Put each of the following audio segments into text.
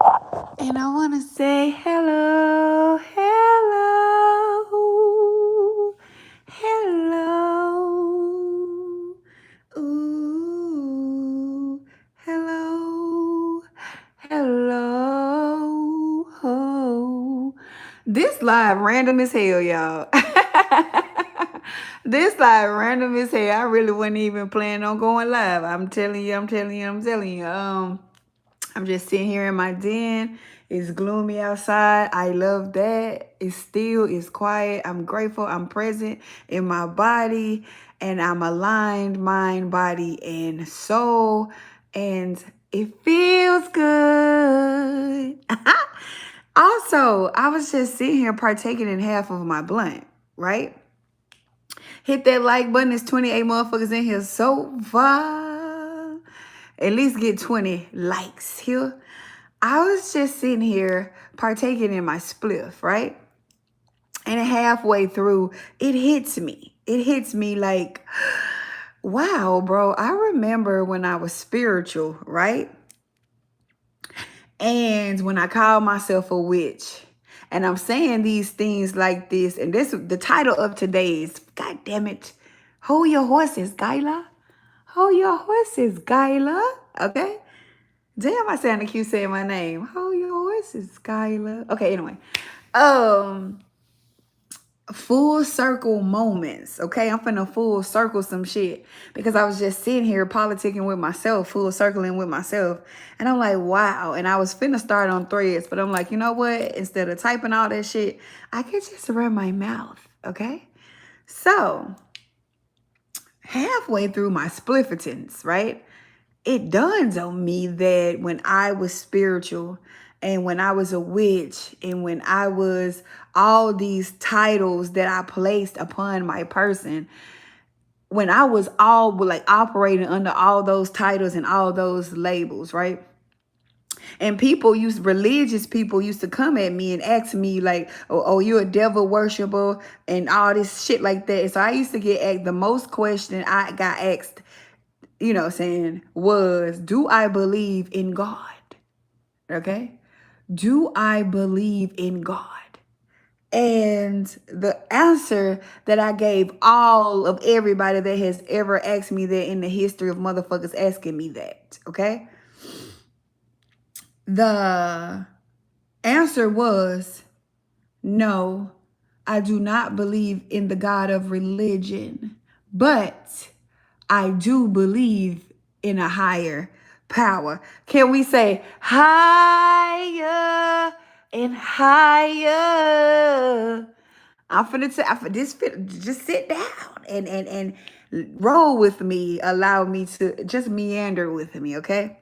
And I want to say hello, hello, hello. Ooh, hello, hello. Oh. This live random as hell, y'all. This live random as hell. I really wasn't even planning on going live. I'm telling you, I'm telling you, I'm telling you. I'm just sitting here in my den. It's gloomy outside. I love that. It's still, it's quiet. I'm grateful. I'm present in my body and I'm aligned mind, body, and soul. And it feels good. Also, I was just sitting here partaking in half of my blunt, right? Hit that like button. There's 28 motherfuckers in here so far. At least get 20 likes here. I was just sitting here partaking in my spliff, right? And halfway through, it hits me. It hits me like, wow, bro, I remember when I was spiritual, right? And when I called myself a witch. And I'm saying these things like this. And this, the title of today is, God damn it, hold your horses, Gyla. Hold your horses, Gyla. Okay? Damn, I sounded cute saying my name. Hold your horses, Skylar. Okay, anyway. Full circle moments. Okay, I'm finna full circle some shit because I was just sitting here politicking with myself, full circling with myself. And I'm like, wow. And I was finna start on threads, but I'm like, you know what? Instead of typing all that shit, I could just run my mouth. Okay. So halfway through my spliffertons, right? It dawns on me that when I was spiritual and when I was a witch and when I was all these titles that I placed upon my person, when I was all like operating under all those titles and all those labels, right? And religious people used to come at me and ask me like, oh, you're a devil worshiper and all this shit like that. And so I used to get asked, the most question I got asked, you know, saying was, do I believe in God? Okay. Do I believe in God? And the answer that I gave all of everybody that has ever asked me that in the history of motherfuckers asking me that, okay? The answer was, no, I do not believe in the God of religion, but I do believe in a higher power. Can we say higher and higher? I'm finna just sit down and roll with me. Allow me to just meander with me, okay?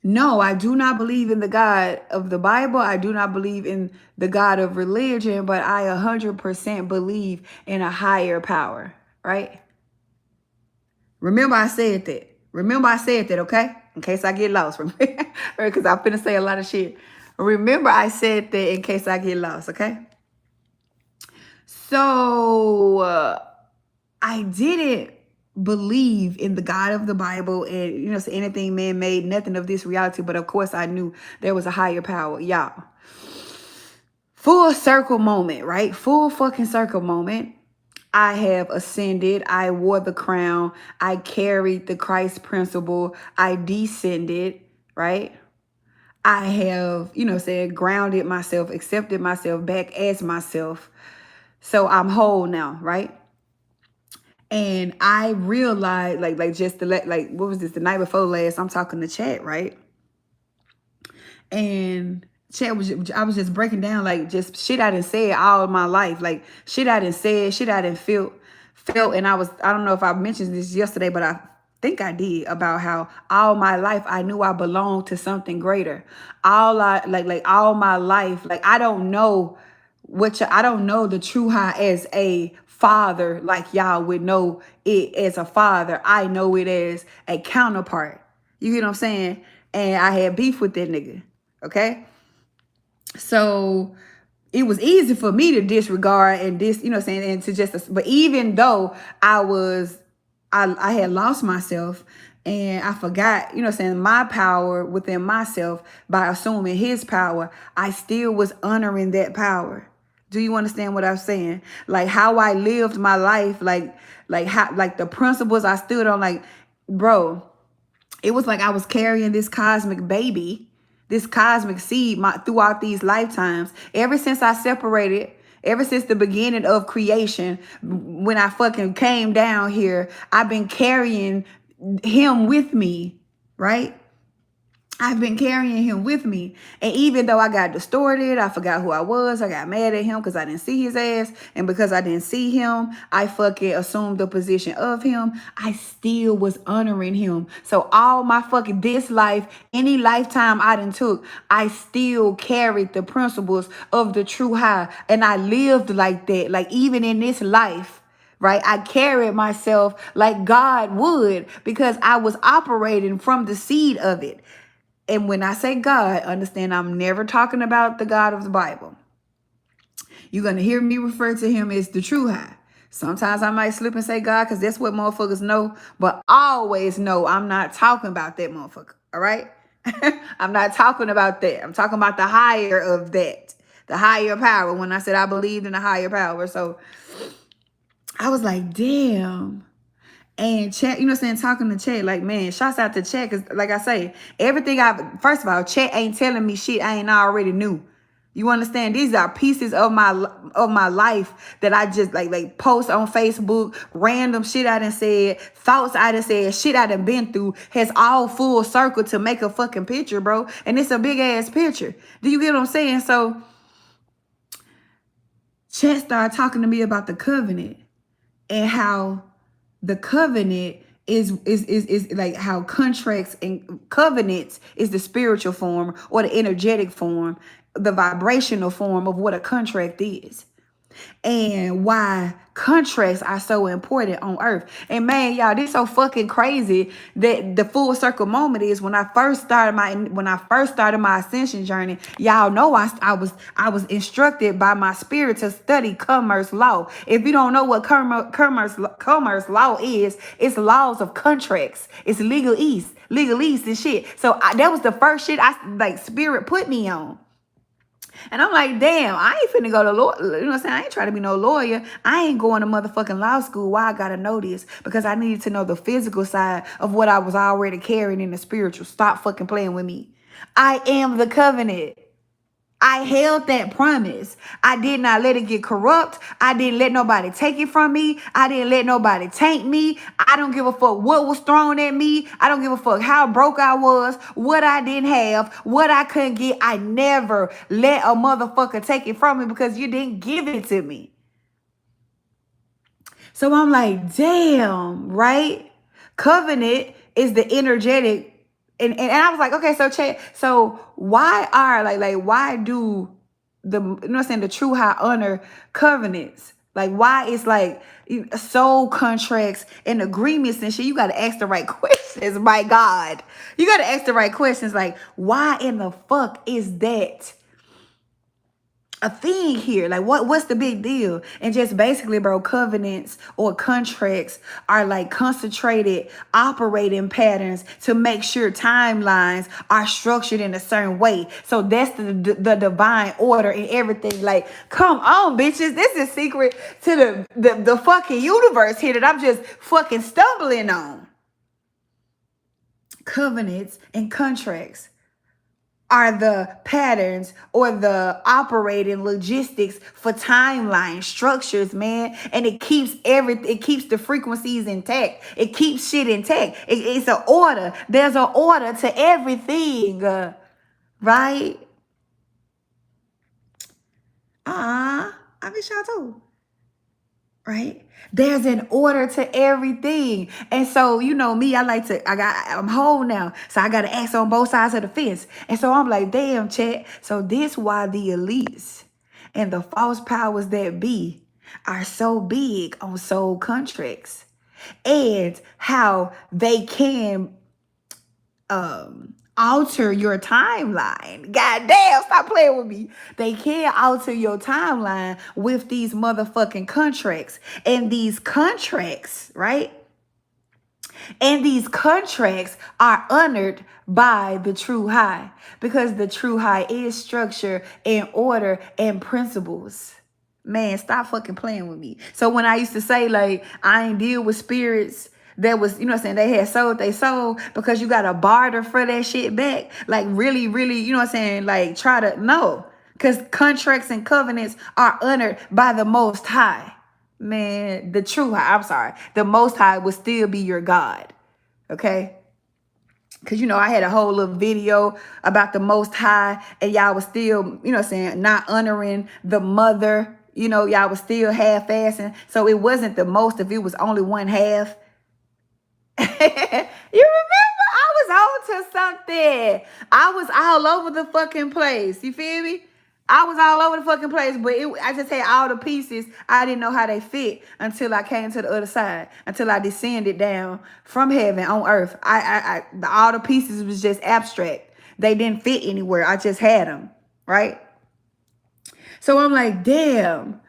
No, I do not believe in the God of the Bible. I do not believe in the God of religion, but I 100% believe in a higher power, right? Remember I said that. Remember I said that, okay? In case I get lost. Because I'm finna say a lot of shit. Remember I said that in case I get lost, okay? So I didn't believe in the God of the Bible and, you know, anything man-made, nothing of this reality. But of course I knew there was a higher power. Y'all. Full circle moment, right? Full fucking circle moment. I have ascended. I wore the crown. I carried the Christ principle. I descended, right? I have, you know, said grounded myself, accepted myself back as myself. So I'm whole now, right? And I realized, like just to let, like, what was this? The night before last, I'm talking to chat, right? And I was just breaking down, like, just shit I done said all of my life, like shit I done said, shit I done felt. And I don't know if I mentioned this yesterday, but I think I did, about how all my life I knew I belonged to something greater. Like all my life, like I don't know I don't know the true high as a father, like y'all would know it as a father. I know it as a counterpart. You get what I'm saying? And I had beef with that nigga. Okay. So it was easy for me to disregard and you know what I'm saying, and to just, but even though I had lost myself and I forgot, you know what I'm saying, my power within myself by assuming his power, I still was honoring that power. Do you understand what I'm saying? Like how I lived my life, like how, like the principles I stood on, like, bro, it was like I was carrying this cosmic baby, this cosmic seed throughout these lifetimes. Ever since I separated, ever since the beginning of creation, when I fucking came down here, I've been carrying him with me, right? I've been carrying him with me. And even though I got distorted, I forgot who I was, I got mad at him because I didn't see his ass. And because I didn't see him, I fucking assumed the position of him. I still was honoring him. So all my fucking this life, any lifetime I done took, I still carried the principles of the true high. And I lived like that. Like even in this life, right? I carried myself like God would because I was operating from the seed of it. And when I say God, understand I'm never talking about the God of the Bible. You're going to hear me refer to him as the true high. Sometimes I might slip and say God because that's what motherfuckers know. But always know I'm not talking about that motherfucker. All right? I'm not talking about that. I'm talking about the higher of that. The higher power. When I said I believed in the higher power. So I was like, damn. And Chet, you know what I'm saying, talking to Chet, like, man, shouts out to Chet, because like I say, everything first of all, Chet ain't telling me shit I ain't already knew. You understand? These are pieces of my life that I just like post on Facebook, random shit I done said, thoughts I done said, shit I done been through, has all full circle to make a fucking picture, bro. And it's a big ass picture. Do you get what I'm saying? So Chet started talking to me about the covenant and how the covenant is like how contracts and covenants is the spiritual form or the energetic form, the vibrational form of what a contract is. And why contracts are so important on earth. And man, y'all, this so fucking crazy that the full circle moment is when I first started my ascension journey. Y'all know I was instructed by my spirit to study commerce law. If you don't know what commerce law is, it's laws of contracts. It's legalese and shit. So that was the first shit spirit put me on. And I'm like, damn, I ain't finna go to law. You know what I'm saying? I ain't trying to be no lawyer. I ain't going to motherfucking law school. Why I gotta know this? Because I needed to know the physical side of what I was already carrying in the spiritual. Stop fucking playing with me. I am the covenant. I held that promise. I did not let it get corrupt. I didn't let nobody take it from me. I didn't let nobody taint me. I don't give a fuck what was thrown at me. I don't give a fuck how broke I was, what I didn't have, what I couldn't get. I never let a motherfucker take it from me because you didn't give it to me. So I'm like, damn, right? Covenant is the energetic. And I was like, okay, so why are why do the, you know what I'm saying, the true high honor covenants? Like why is like soul contracts and agreements and shit? You got to ask the right questions. My God, you got to ask the right questions. Like why in the fuck is that a thing here? Like what's the big deal? And just basically, bro, covenants or contracts are like concentrated operating patterns to make sure timelines are structured in a certain way. So that's the divine order in everything. Like, come on, bitches. This is secret to the fucking universe here that I'm just fucking stumbling on. Covenants and contracts are the patterns or the operating logistics for timeline structures, man. And it keeps the frequencies intact. It keeps shit intact. It's an order. There's an order to everything, right? I miss y'all too. Right? There's an order to everything. And so, you know me, I'm whole now. So I got to act on both sides of the fence. And so I'm like, damn, Chet. So this why the elites and the false powers that be are so big on soul contracts and how they can alter your timeline. God damn, stop playing with me. They can alter your timeline with these motherfucking contracts. And these contracts, right? And these contracts are honored by the true high, because the true high is structure and order and principles. Man, stop fucking playing with me. So when I used to say, like, I ain't deal with spirits that was, you know what I'm saying, they had sold they soul, because you got to barter for that shit back. Like, really, really, you know what I'm saying, like, try to, no. Because contracts and covenants are honored by the Most High. Man, the true high, I'm sorry. The Most High will still be your God. Okay? Because, you know, I had a whole little video about the Most High, and y'all was still, you know what I'm saying, not honoring the mother. You know, y'all was still half-assing. So it wasn't the most if it was only one half. You remember? I was on to something. I was all over the fucking place. You feel me? I was all over the fucking place, but I just had all the pieces. I didn't know how they fit until I came to the other side, until I descended down from heaven on earth. All the pieces was just abstract. They didn't fit anywhere. I just had them, right? So I'm like, damn.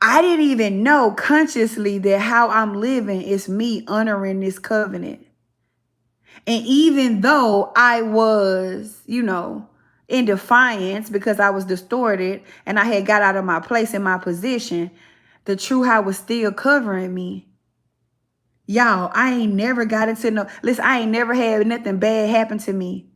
I didn't even know consciously that how I'm living is me honoring this covenant. And even though I was, you know, in defiance because I was distorted and I had got out of my place in my position, the true high was still covering me. Y'all, I ain't never got into no, listen, I ain't never had nothing bad happen to me.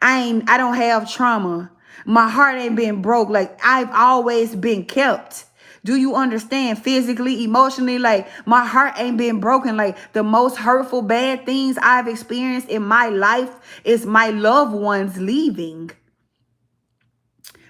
I don't have trauma. My heart ain't been broke. Like, I've always been kept. Do you understand? Physically, emotionally, like, my heart ain't been broken. Like, the most hurtful, bad things I've experienced in my life is my loved ones leaving.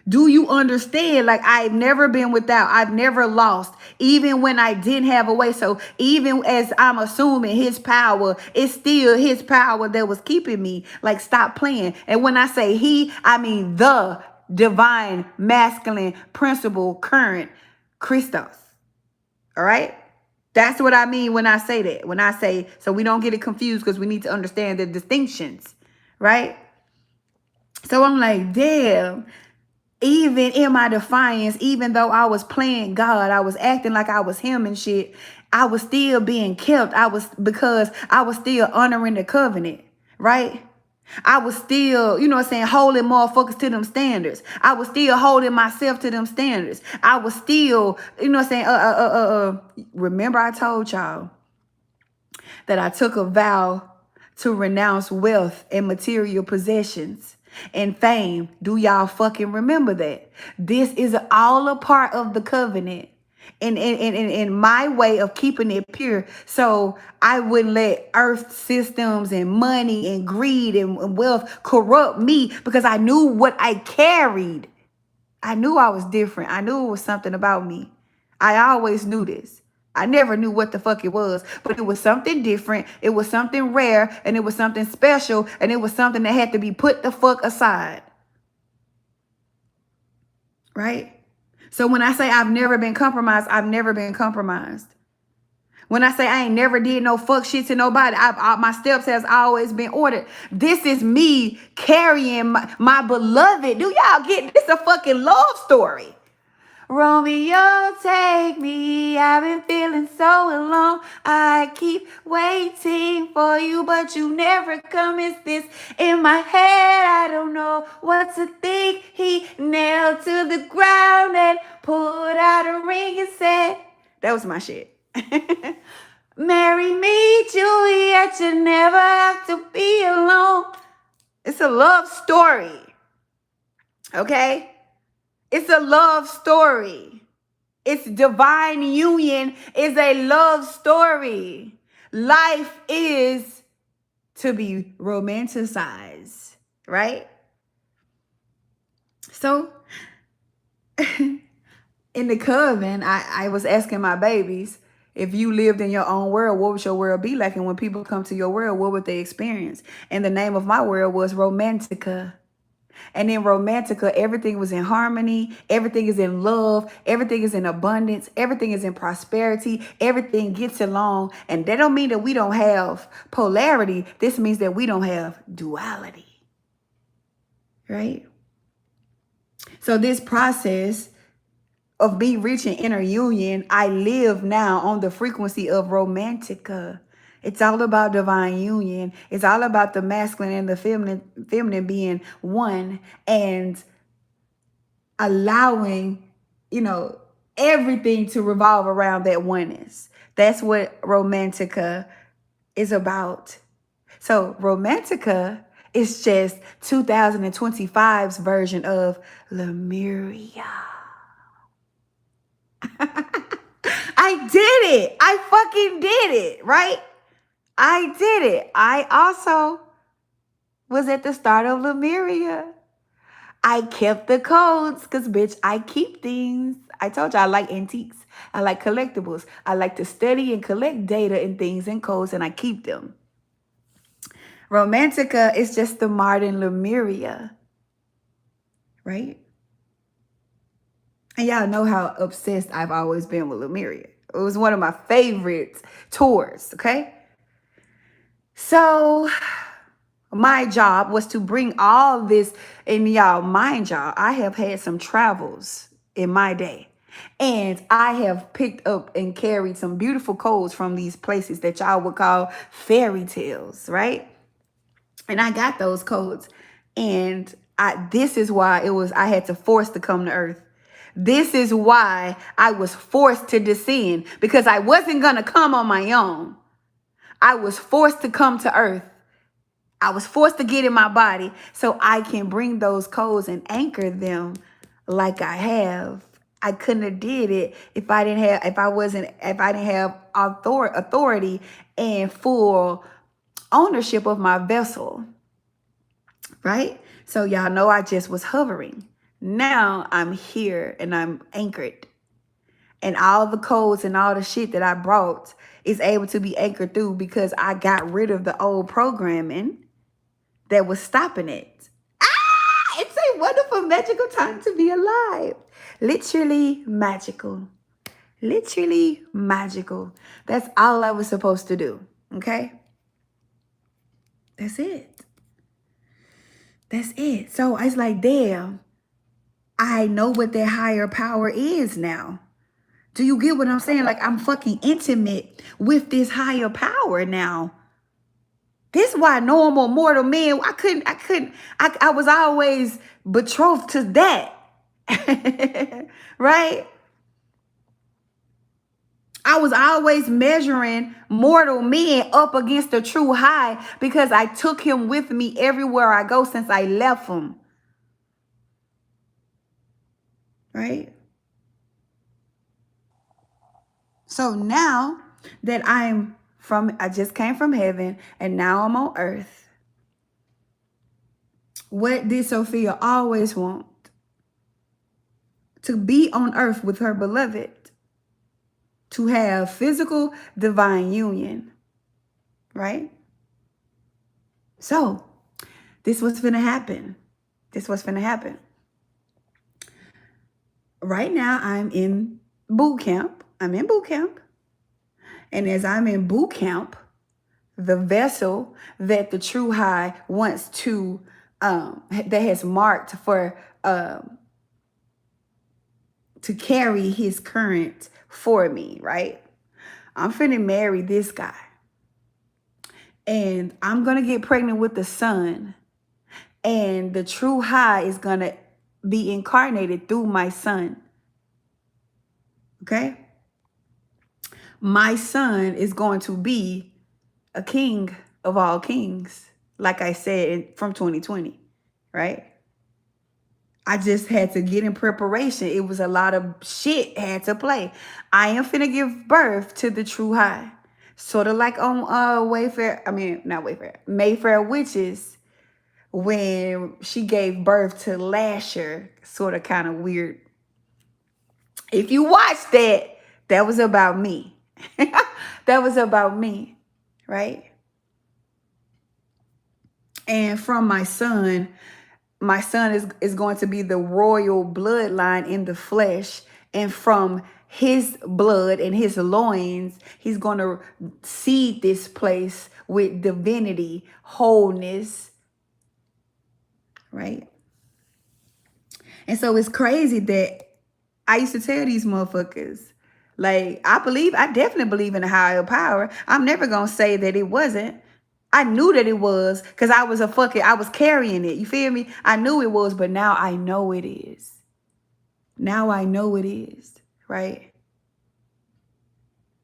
Do you understand? Like, I've never been without. I've never lost, even when I didn't have a way. So even as I'm assuming his power, it's still his power that was keeping me. Like, stop playing. And when I say he, I mean the divine, masculine, principle, current Christos. All right? That's what I mean when I say that. When I say, so we don't get it confused, because we need to understand the distinctions. Right? So I'm like, damn. Even in my defiance, even though I was playing God, I was acting like I was him and shit, I was still being kept. Because I was still honoring the covenant, right? I was still, you know what I'm saying, holding motherfuckers to them standards. I was still holding myself to them standards. I was still, you know what I'm saying, remember I told y'all that I took a vow to renounce wealth and material possessions and fame. Do y'all fucking remember that? This is all a part of the covenant. In my way of keeping it pure, so I wouldn't let earth systems and money and greed and wealth corrupt me, because I knew what I carried. I knew I was different. I knew it was something about me. I always knew this. I never knew what the fuck it was, but it was something different. It was something rare, and it was something special, and it was something that had to be put the fuck aside. Right? So when I say I've never been compromised, I've never been compromised. When I say I ain't never did no fuck shit to nobody, my steps has always been ordered. This is me carrying my beloved. Do y'all get this? A fucking love story. Romeo, take me. I've been feeling so alone. I keep waiting for you, but you never come. It's this in my head. I don't know what to think. He nailed to the ground and pulled out a ring and said, that was my shit. Marry me, Juliet. You never have to be alone. It's a love story. Okay? It's a love story. It's divine union is a love story. Life is to be romanticized, right? So in the coven, I was asking my babies, if you lived in your own world, what would your world be like? And when people come to your world, what would they experience? And the name of my world was Romantica. And in Romantica, everything was in harmony. Everything is in love. Everything is in abundance. Everything is in prosperity. Everything gets along. And that don't mean that we don't have polarity. This means that we don't have duality. Right? So this process of me reaching inner union, I live now on the frequency of Romantica. It's all about divine union. It's all about the masculine and the feminine being one and allowing, you know, everything to revolve around that oneness. That's what Romantica is about. So Romantica is just 2025's version of Lemuria. I did it. I fucking did it, right? I did it. I also was at the start of Lemuria. I kept the codes because, bitch, I keep things. I told you I like antiques. I like collectibles. I like to study and collect data and things and codes, and I keep them. Romantica is just the modern Lemuria, right? And y'all know how obsessed I've always been with Lemuria. It was one of my favorite tours, okay? So my job was to bring all this, and y'all, mind y'all, I have had some travels in my day. And I have picked up and carried some beautiful codes from these places that y'all would call fairy tales, right? And I got those codes. And this is why I had to force to come to earth. This is why I was forced to descend, because I wasn't going to come on my own. I was forced to come to earth. I was forced to get in my body so I can bring those codes and anchor them like I have. I couldn't have did it if I didn't have authority and full ownership of my vessel. Right? So y'all know I just was hovering. Now I'm here and I'm anchored. And all the codes and all the shit that I brought is able to be anchored through because I got rid of the old programming that was stopping it. It's a wonderful, magical time to be alive. Literally magical. Literally magical. That's all I was supposed to do. Okay? That's it. That's it. So it's like, damn, I know what that higher power is now. Do you get what I'm saying? Like, I'm fucking intimate with this higher power now. This is why normal mortal men, I was always betrothed to that. Right? I was always measuring mortal men up against the true high because I took him with me everywhere I go since I left him. Right? So now that I just came from heaven and now I'm on earth. What did Sophia always want? To be on earth with her beloved. To have physical divine union. Right? So, this was finna happen. This was finna happen. Right now, I'm in boot camp. I'm in boot camp. And as I'm in boot camp, the vessel that the true high wants to, that has marked for, to carry his current for me, right? I'm finna marry this guy. And I'm going to get pregnant with the son. And the true high is going to be incarnated through my son. Okay? My son is going to be a king of all kings, like I said, from 2020, right? I just had to get in preparation. It was a lot of shit had to play. I am finna give birth to the true high. Sort of like on Mayfair Witches, when she gave birth to Lasher, sort of kind of weird. If you watch that, that was about me. That was about me, right? And from my son is going to be the royal bloodline in the flesh. And from his blood and his loins, he's going to seed this place with divinity, wholeness, right? And so it's crazy that I used to tell these motherfuckers, Like, I definitely believe in a higher power. I'm never gonna say that it wasn't. I knew that it was because I was carrying it. You feel me? I knew it was, but now I know it is. Now I know it is, right?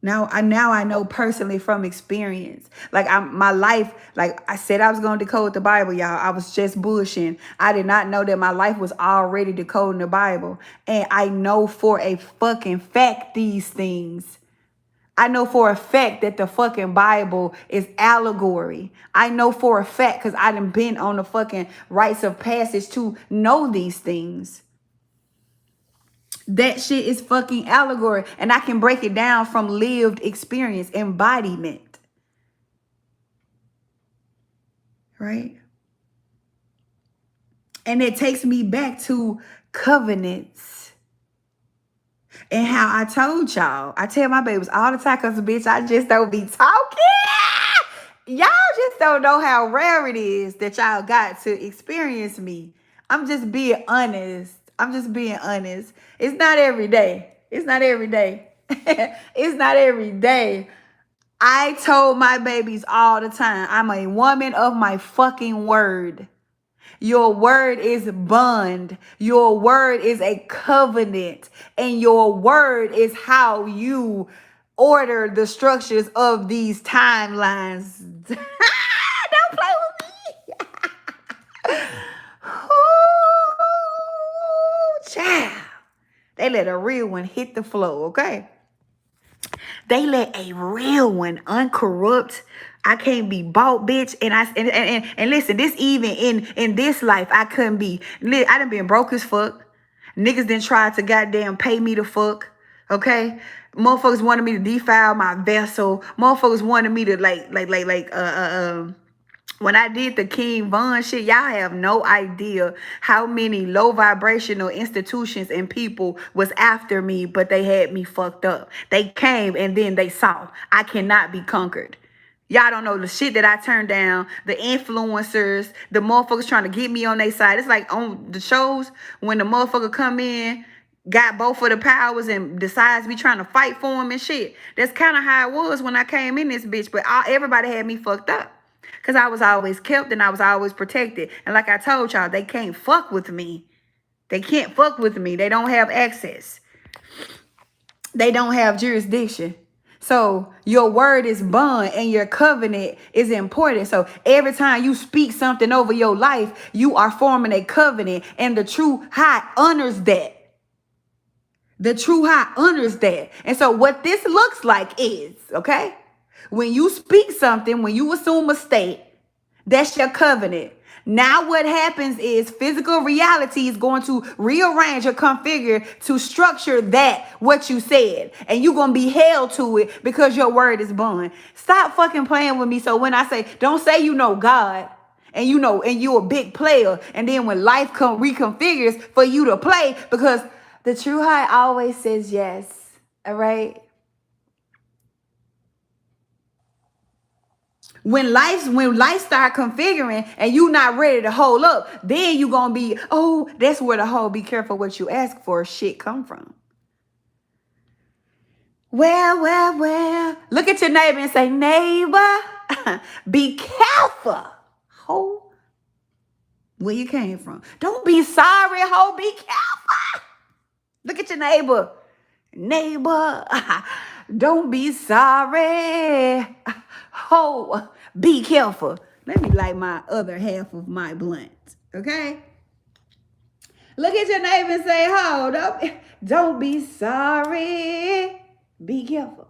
Now I know personally from experience. Like my life, like I said I was gonna decode the Bible, y'all. I was just bullshitting. I did not know that my life was already decoding the Bible. And I know for a fucking fact these things. I know for a fact that the fucking Bible is allegory. I know for a fact because I done been on the fucking rites of passage to know these things. That shit is fucking allegory. And I can break it down from lived experience, embodiment. Right? And it takes me back to covenants. And how I told y'all, I tell my babies all the time, because bitch, I just don't be talking. Y'all just don't know how rare it is that y'all got to experience me. I'm just being honest. I'm just being honest. It's not every day. It's not every day. It's not every day. I told my babies all the time, I'm a woman of my fucking word. Your word is bond. Your word is a covenant. And your word is how you order the structures of these timelines. Don't play with me. Ooh, child. They let a real one hit the flow, okay? They let a real one, uncorrupt, I can't be bought, bitch. And listen, this even in this life, I couldn't be. I done been broke as fuck. Niggas done tried to goddamn pay me to fuck. Okay? Motherfuckers wanted me to defile my vessel. Motherfuckers wanted me to when I did the King Von shit, y'all have no idea how many low vibrational institutions and people was after me, but they had me fucked up. They came and then they saw I cannot be conquered. Y'all don't know the shit that I turned down, the influencers, the motherfuckers trying to get me on their side. It's like on the shows when the motherfucker come in, got both of the powers and decides we trying to fight for him and shit. That's kind of how it was when I came in this bitch, but everybody had me fucked up. Because I was always kept and I was always protected. And like I told y'all, they can't fuck with me. They can't fuck with me. They don't have access. They don't have jurisdiction. So your word is bond and your covenant is important. So every time you speak something over your life, you are forming a covenant. And the true high honors that. The true high honors that. And so what this looks like is, okay? When you speak something, when you assume a state, that's your covenant. Now what happens is physical reality is going to rearrange or configure to structure that, what you said. And you're going to be held to it because your word is bond. Stop fucking playing with me. So when I say, don't say you know God and you know, and you a big player. And then when life reconfigures for you to play, because the true high always says yes. All right. When life start configuring and you not ready to hold up, then you gonna be, oh, that's where the whole be careful what you ask for shit come from. Well. Look at your neighbor and say, neighbor, be careful, ho, where you came from. Don't be sorry, ho, be careful. Look at your neighbor. Neighbor, don't be sorry. Ho, be careful. Let me light my other half of my blunt, okay? Look at your neighbor and say, ho, don't be sorry. Be careful.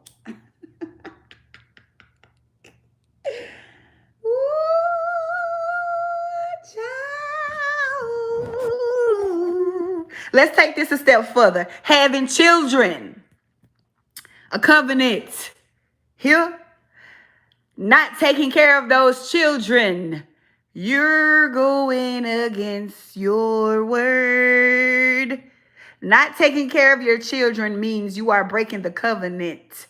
Ooh, let's take this a step further. Having children. A covenant. Here. Not taking care of those children. You're going against your word. Not taking care of your children means you are breaking the covenant.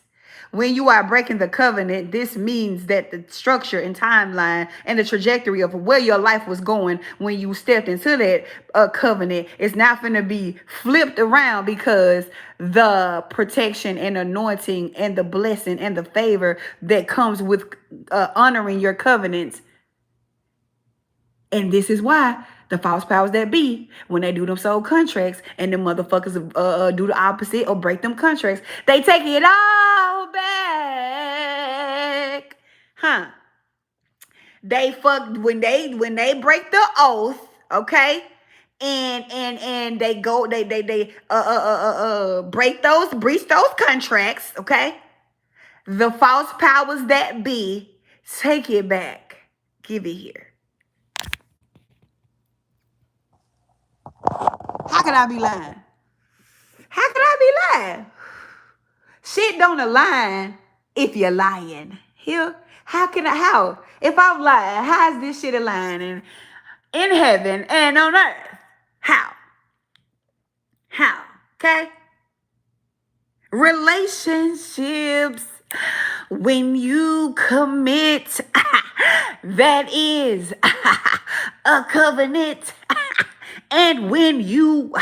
When you are breaking the covenant, this means that the structure and timeline and the trajectory of where your life was going when you stepped into that covenant is not going to be flipped around, because the protection and anointing and the blessing and the favor that comes with honoring your covenants. And this is why the false powers that be, when they do them soul contracts and the motherfuckers do the opposite or break them contracts, they take it all back. Huh? They fuck when they break the oath, okay? And they go, they breach those contracts, okay? The false powers that be take it back. Give it here. How can I be lying? How can I be lying? Shit don't align if you're lying. Here, how? If I'm lying, how is this shit aligning in heaven and on earth? How? Okay? Relationships, when you commit, that is a covenant. And when you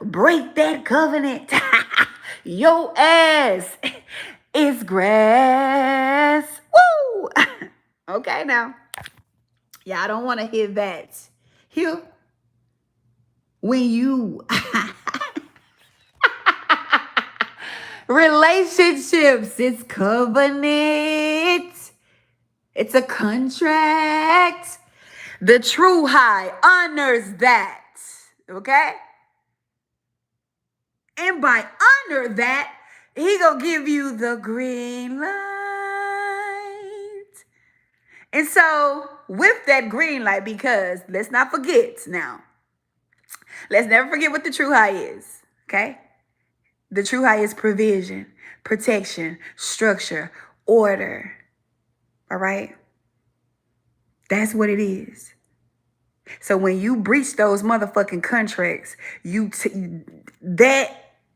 break that covenant, your ass is grass. Woo! Okay, now. Y'all don't want to hear that. Here, when you relationships, it's covenant. It's a contract. The true high honors that. Okay? And by honor that, he gonna give you the green light. And so, with that green light, because let's not forget now, let's never forget what the true high is. Okay? The true high is provision, protection, structure, order. All right? That's what it is. So when you breach those motherfucking contracts, that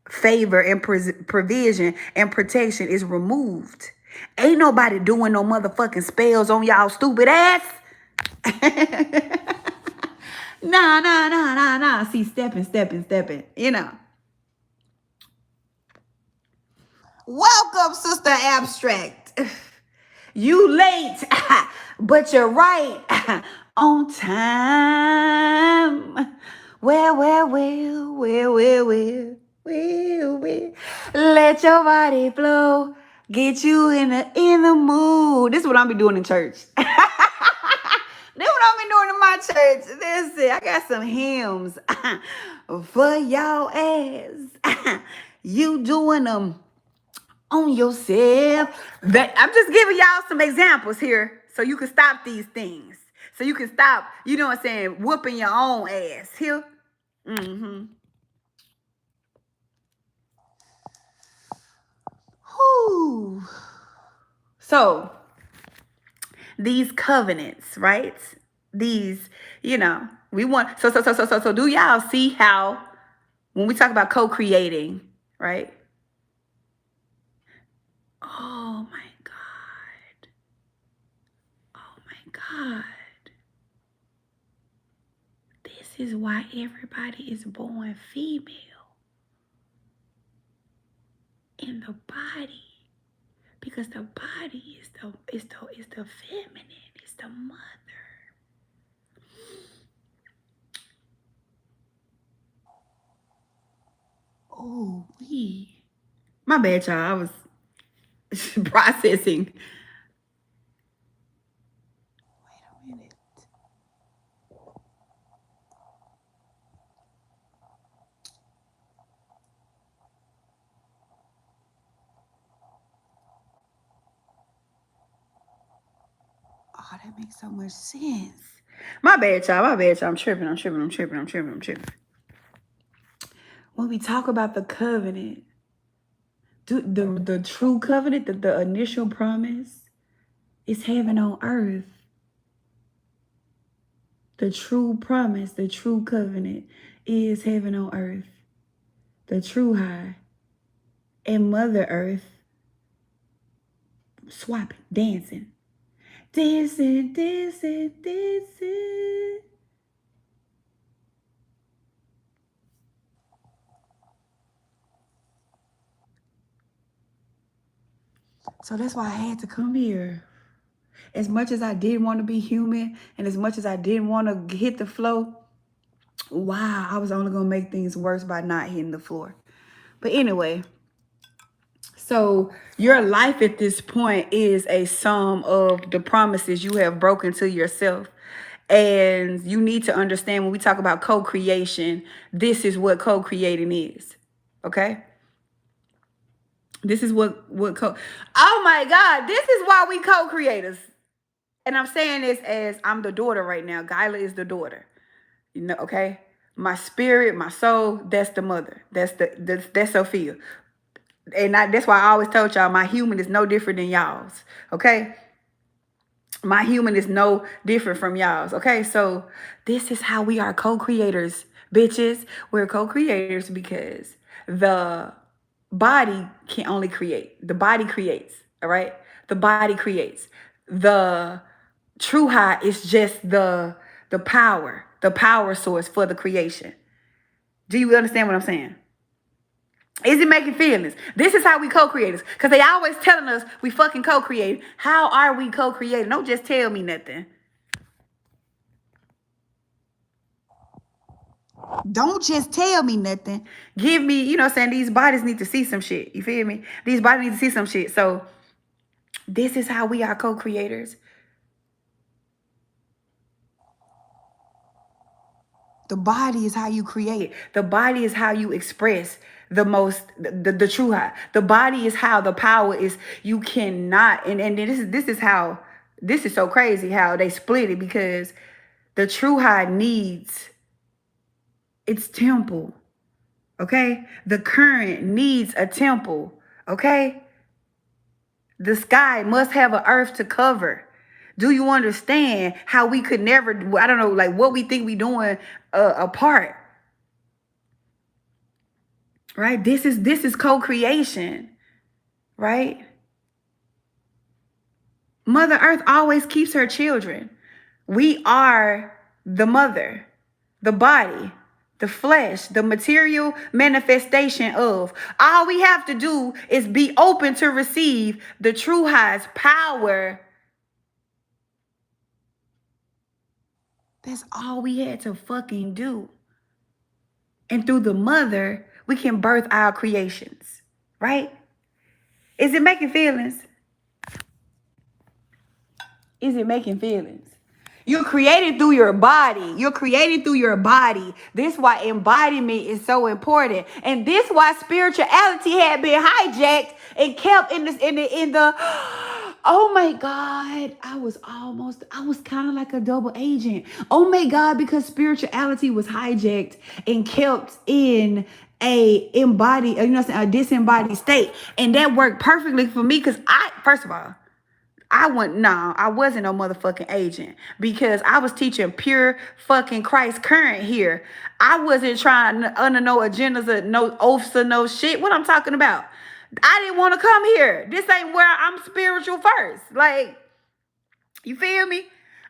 favor and provision and protection is removed. Ain't nobody doing no motherfucking spells on y'all stupid ass. Nah. See, stepping. You know. Welcome, Sister Abstract. You late, but you're right on time. Well. Let your body flow. Get you in the mood. This is what I'm be doing in church. This is what I'm be doing in my church. Listen, I got some hymns for y'all ass. You doing them on yourself. That I'm just giving y'all some examples here so you can stop these things. So you can stop, you know what I'm saying, whooping your own ass here. Whew. So these covenants, right? These, we want so do y'all see how when we talk about co-creating, right? Oh my God. This is why everybody is born female in the body. Because the body is the feminine, it's the mother. Oh, my bad, y'all. I was processing. Wait a minute. Oh, that makes so much sense. My bad, y'all. I'm tripping. When we talk about the covenant, the true covenant, the initial promise is heaven on earth. The true promise, the true covenant is heaven on earth. The true high and Mother Earth swapping, dancing. Dancing, dancing, dancing. So that's why I had to come here. As much as I didn't want to be human and as much as I didn't want to hit the flow, wow, I was only going to make things worse by not hitting the floor. But anyway, so your life at this point is a sum of the promises you have broken to yourself. And you need to understand when we talk about co-creation, this is what co-creating is. Okay? This is what oh my God, this is why we co-creators. And I'm saying this as I'm the daughter right now. Gyla is the daughter. You know, okay? My spirit, my soul, that's the mother. That's Sophia. And that's why I always told y'all my human is no different than y'all's. Okay? My human is no different from y'all's. Okay? So this is how we are co-creators, bitches. We're co-creators because the body can only create. The body creates. All right? The body creates. The true high is just the power source for the creation. Do you understand what I'm saying? Is it making feelings? This is how we co-creators. Because they always telling us we fucking co-create. How are we co-creating? Don't just tell me nothing. Don't just tell me nothing. Give me, you know what I'm saying? These bodies need to see some shit. You feel me? These bodies need to see some shit. So this is how we are co-creators. The body is how you create. The body is how you express the true high. The body is how the power is. You cannot, and this is how, this is so crazy how they split it, because the true high needs its temple. Okay? The current needs a temple. Okay? The sky must have an earth to cover. Do you understand how we could never, I don't know, like what we think we doing apart? Right? This is co-creation. Right? Mother Earth always keeps her children. We are the mother, the body, the flesh, the material manifestation of. All we have to do is be open to receive the true high's power. That's all we had to fucking do. And through the mother, we can birth our creations. Right? Is it making feelings? Is it making feelings? You're created through your body. You're created through your body. This is why embodiment is so important. And this is why spirituality had been hijacked and kept in the oh my God. I was kind of like a double agent. Oh my God, because spirituality was hijacked and kept in a embodied, a disembodied state. And that worked perfectly for me because first of all, I wasn't no motherfucking agent, because I was teaching pure fucking Christ current here. I wasn't trying under no agendas or no oaths or no shit. What I'm talking about? I didn't want to come here. This ain't where I'm spiritual first. Like, you feel me?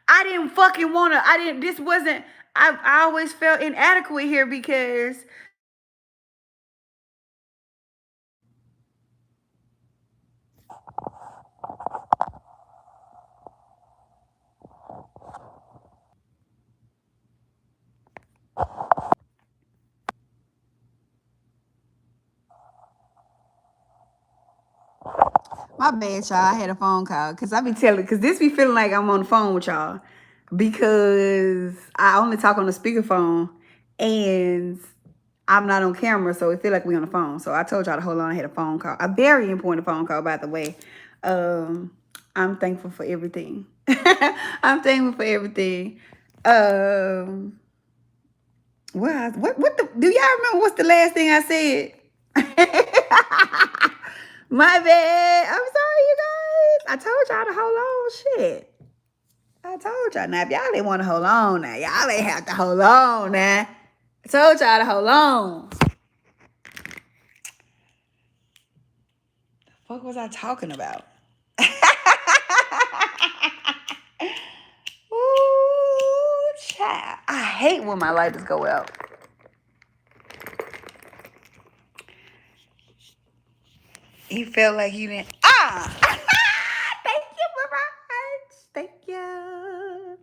I didn't fucking want to, this wasn't, I always felt inadequate here because my bad, y'all. I had a phone call because because this be feeling like I'm on the phone with y'all because I only talk on the speakerphone and I'm not on camera, so it feel like we on the phone. So I told y'all to hold on. I had a phone call, a very important phone call, by the way. I'm thankful for everything. I'm thankful for everything. Do y'all remember what's the last thing I said? My bad. I'm sorry, you guys. I told y'all to hold on. Shit. I told y'all. Now, if y'all didn't want to hold on now, y'all ain't have to hold on now. I told y'all to hold on. The fuck was I talking about? hate when my lighters go out. He felt like he didn't. Thank you, Mirage. Thank you.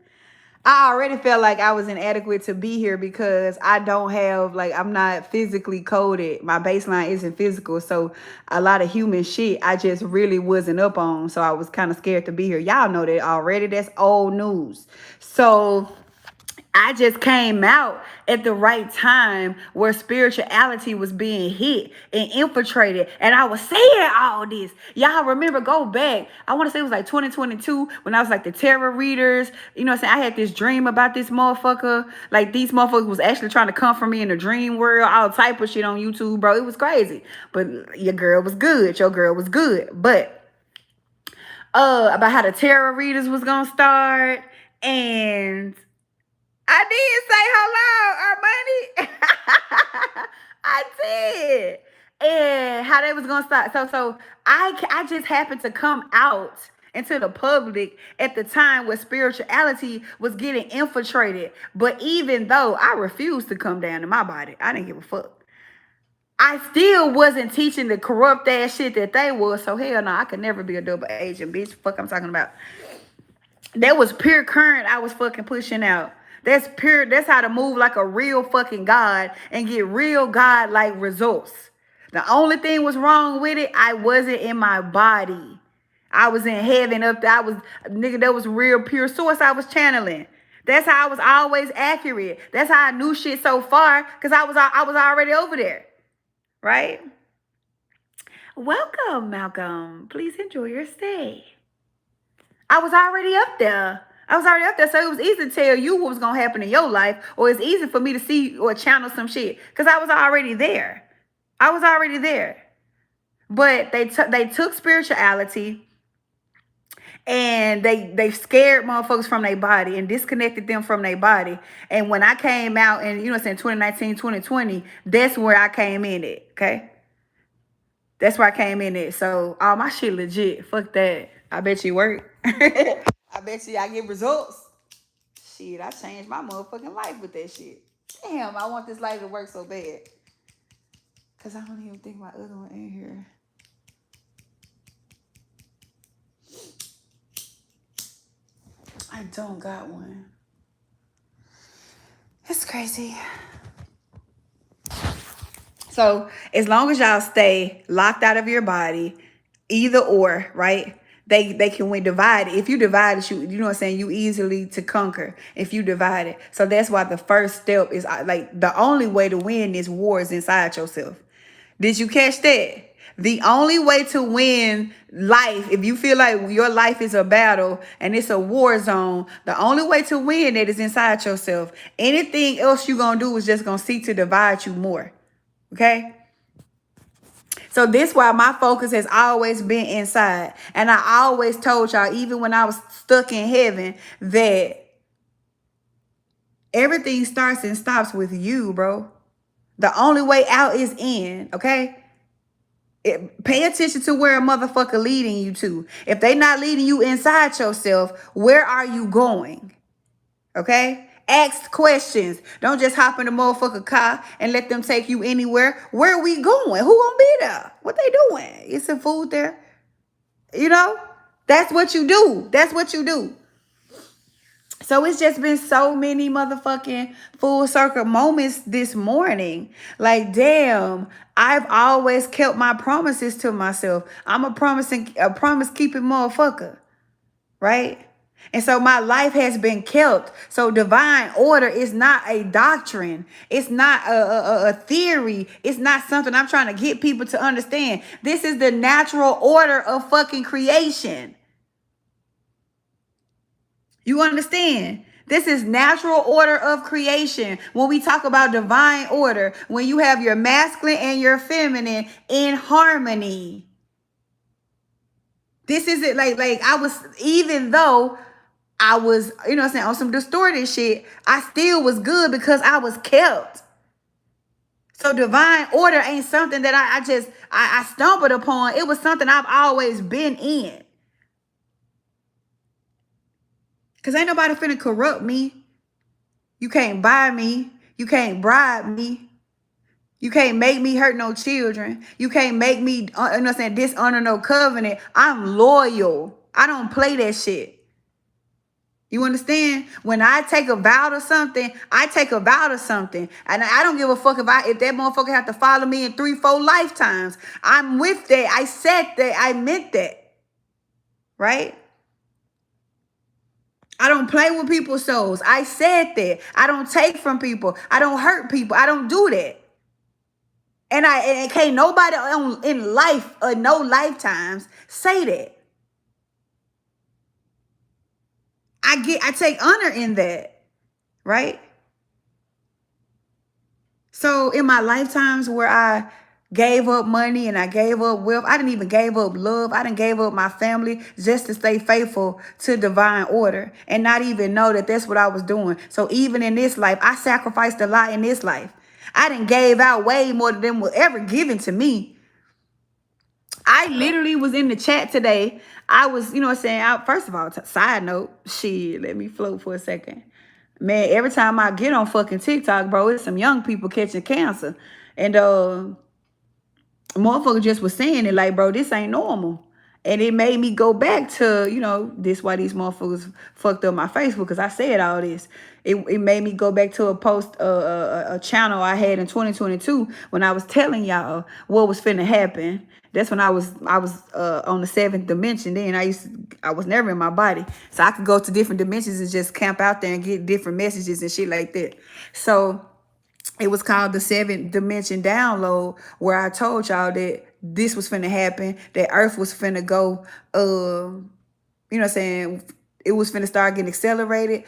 I already felt like I was inadequate to be here because I don't have, like, I'm not physically coded. My baseline isn't physical. So a lot of human shit I just really wasn't up on. So I was kind of scared to be here. Y'all know that already. That's old news. So I just came out at the right time where spirituality was being hit and infiltrated. And I was saying all this. Y'all remember, go back. I want to say it was like 2022 when I was like the tarot readers. You know what I'm saying? I had this dream about this motherfucker. Like these motherfuckers was actually trying to come for me in the dream world. All type of shit on YouTube, bro. It was crazy. But your girl was good. Your girl was good. But about how the tarot readers was going to start. And I did say hello, Armani. I did. And how they was gonna start. So I just happened to come out into the public at the time where spirituality was getting infiltrated. But even though I refused to come down to my body, I didn't give a fuck. I still wasn't teaching the corrupt ass shit that they was. So hell no, I could never be a double agent, bitch. Fuck I'm talking about. That was pure current I was fucking pushing out. That's pure. That's how to move like a real fucking God and get real God-like results. The only thing was wrong with it, I wasn't in my body. I was in heaven up there. I was, nigga, that was real pure source I was channeling. That's how I was always accurate. That's how I knew shit so far, because I was already over there. Right? Welcome, Malcolm. Please enjoy your stay. I was already up there. So it was easy to tell you what was going to happen in your life, or it's easy for me to see or channel some shit because I was already there. But they took spirituality and they scared motherfuckers from their body and disconnected them from their body. And when I came out in, you know, saying 2019, 2020, that's where I came in at, okay? That's where I came in at. So all my shit legit. Fuck that. I bet you work. I bet you I get results. Shit, I changed my motherfucking life with that shit. Damn, I want this light to work so bad. Because I don't even think my other one in here. I don't got one. It's crazy. So as long as y'all stay locked out of your body, either or, right? They can win divided. If you divide it, you know what I'm saying, you easily to conquer if you divide it. So that's why the first step is like the only way to win this war is inside yourself. Did you catch that? The only way to win life, if you feel like your life is a battle and it's a war zone, the only way to win it is inside yourself. Anything else you're going to do is just going to seek to divide you more. Okay? So this why my focus has always been inside. And I always told y'all, even when I was stuck in heaven, that everything starts and stops with you, bro. The only way out is in, okay? Pay attention to where a motherfucker leading you to. If they not leading you inside yourself, where are you going? Okay? Ask questions. Don't just hop in a motherfucker car and let them take you anywhere. Where are we going? Who gonna be there? What they doing? Is some food there? You know? That's what you do. That's what you do. So it's just been so many motherfucking full circle moments this morning. Like, damn, I've always kept my promises to myself. I'm a promise keeping motherfucker. Right? And so my life has been kept. So divine order is not a doctrine. It's not a theory. It's not something I'm trying to get people to understand. This is the natural order of fucking creation. You understand? This is natural order of creation. When we talk about divine order, when you have your masculine and your feminine in harmony. This is it. Like I was, even though I was, you know what I'm saying, on some distorted shit, I still was good because I was kept. So divine order ain't something that I stumbled upon. It was something I've always been in. Because ain't nobody finna corrupt me. You can't buy me. You can't bribe me. You can't make me hurt no children. You can't make me, you know what I'm saying, dishonor no covenant. I'm loyal. I don't play that shit. You understand? When I take a vow to something, I take a vow to something. And I don't give a fuck if that motherfucker have to follow me in 3-4 lifetimes. I'm with that. I said that. I meant that. Right? I don't play with people's souls. I said that. I don't take from people. I don't hurt people. I don't do that. And can't nobody in life or no lifetimes say that. I take honor in that, right? So in my lifetimes where I gave up money and I gave up wealth, I didn't even gave up love. I didn't gave up my family just to stay faithful to divine order and not even know that that's what I was doing. So even in this life, I sacrificed a lot in this life. I didn't gave out way more than was ever given to me. I literally was in the chat today. I was, you know what I'm saying? First of all, side note, shit, let me float for a second. Man, every time I get on fucking TikTok, bro, it's some young people catching cancer. And motherfucker just was saying it like, bro, this ain't normal. And it made me go back to, this why these motherfuckers fucked up my Facebook, because I said all this. It made me go back to a post, a channel I had in 2022 when I was telling y'all what was finna happen. That's when I was on the 7th dimension. Then I was never in my body, so I could go to different dimensions and just camp out there and get different messages and shit like that. So it was called the 7th dimension download, where I told y'all that this was finna happen, that Earth was finna go, you know what I'm saying? It was finna start getting accelerated,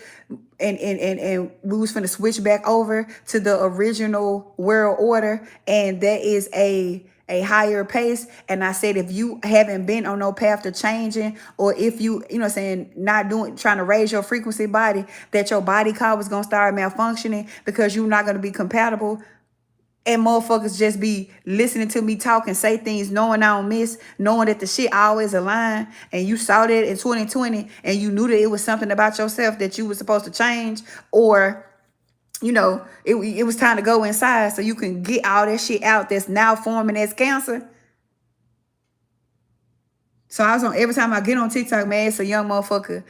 and we was finna switch back over to the original world order, and that is a higher pace. And I said, if you haven't been on no path to changing, or if you know what I'm saying, not trying to raise your frequency body, that your body clock was gonna start malfunctioning because you're not gonna be compatible. And motherfuckers just be listening to me talk and say things knowing I don't miss, knowing that the shit always align. And you saw that in 2020 and you knew that it was something about yourself that you were supposed to change, or it was time to go inside so you can get all that shit out that's now forming as cancer. So I was on, every time I get on TikTok, man, it's a young motherfucker.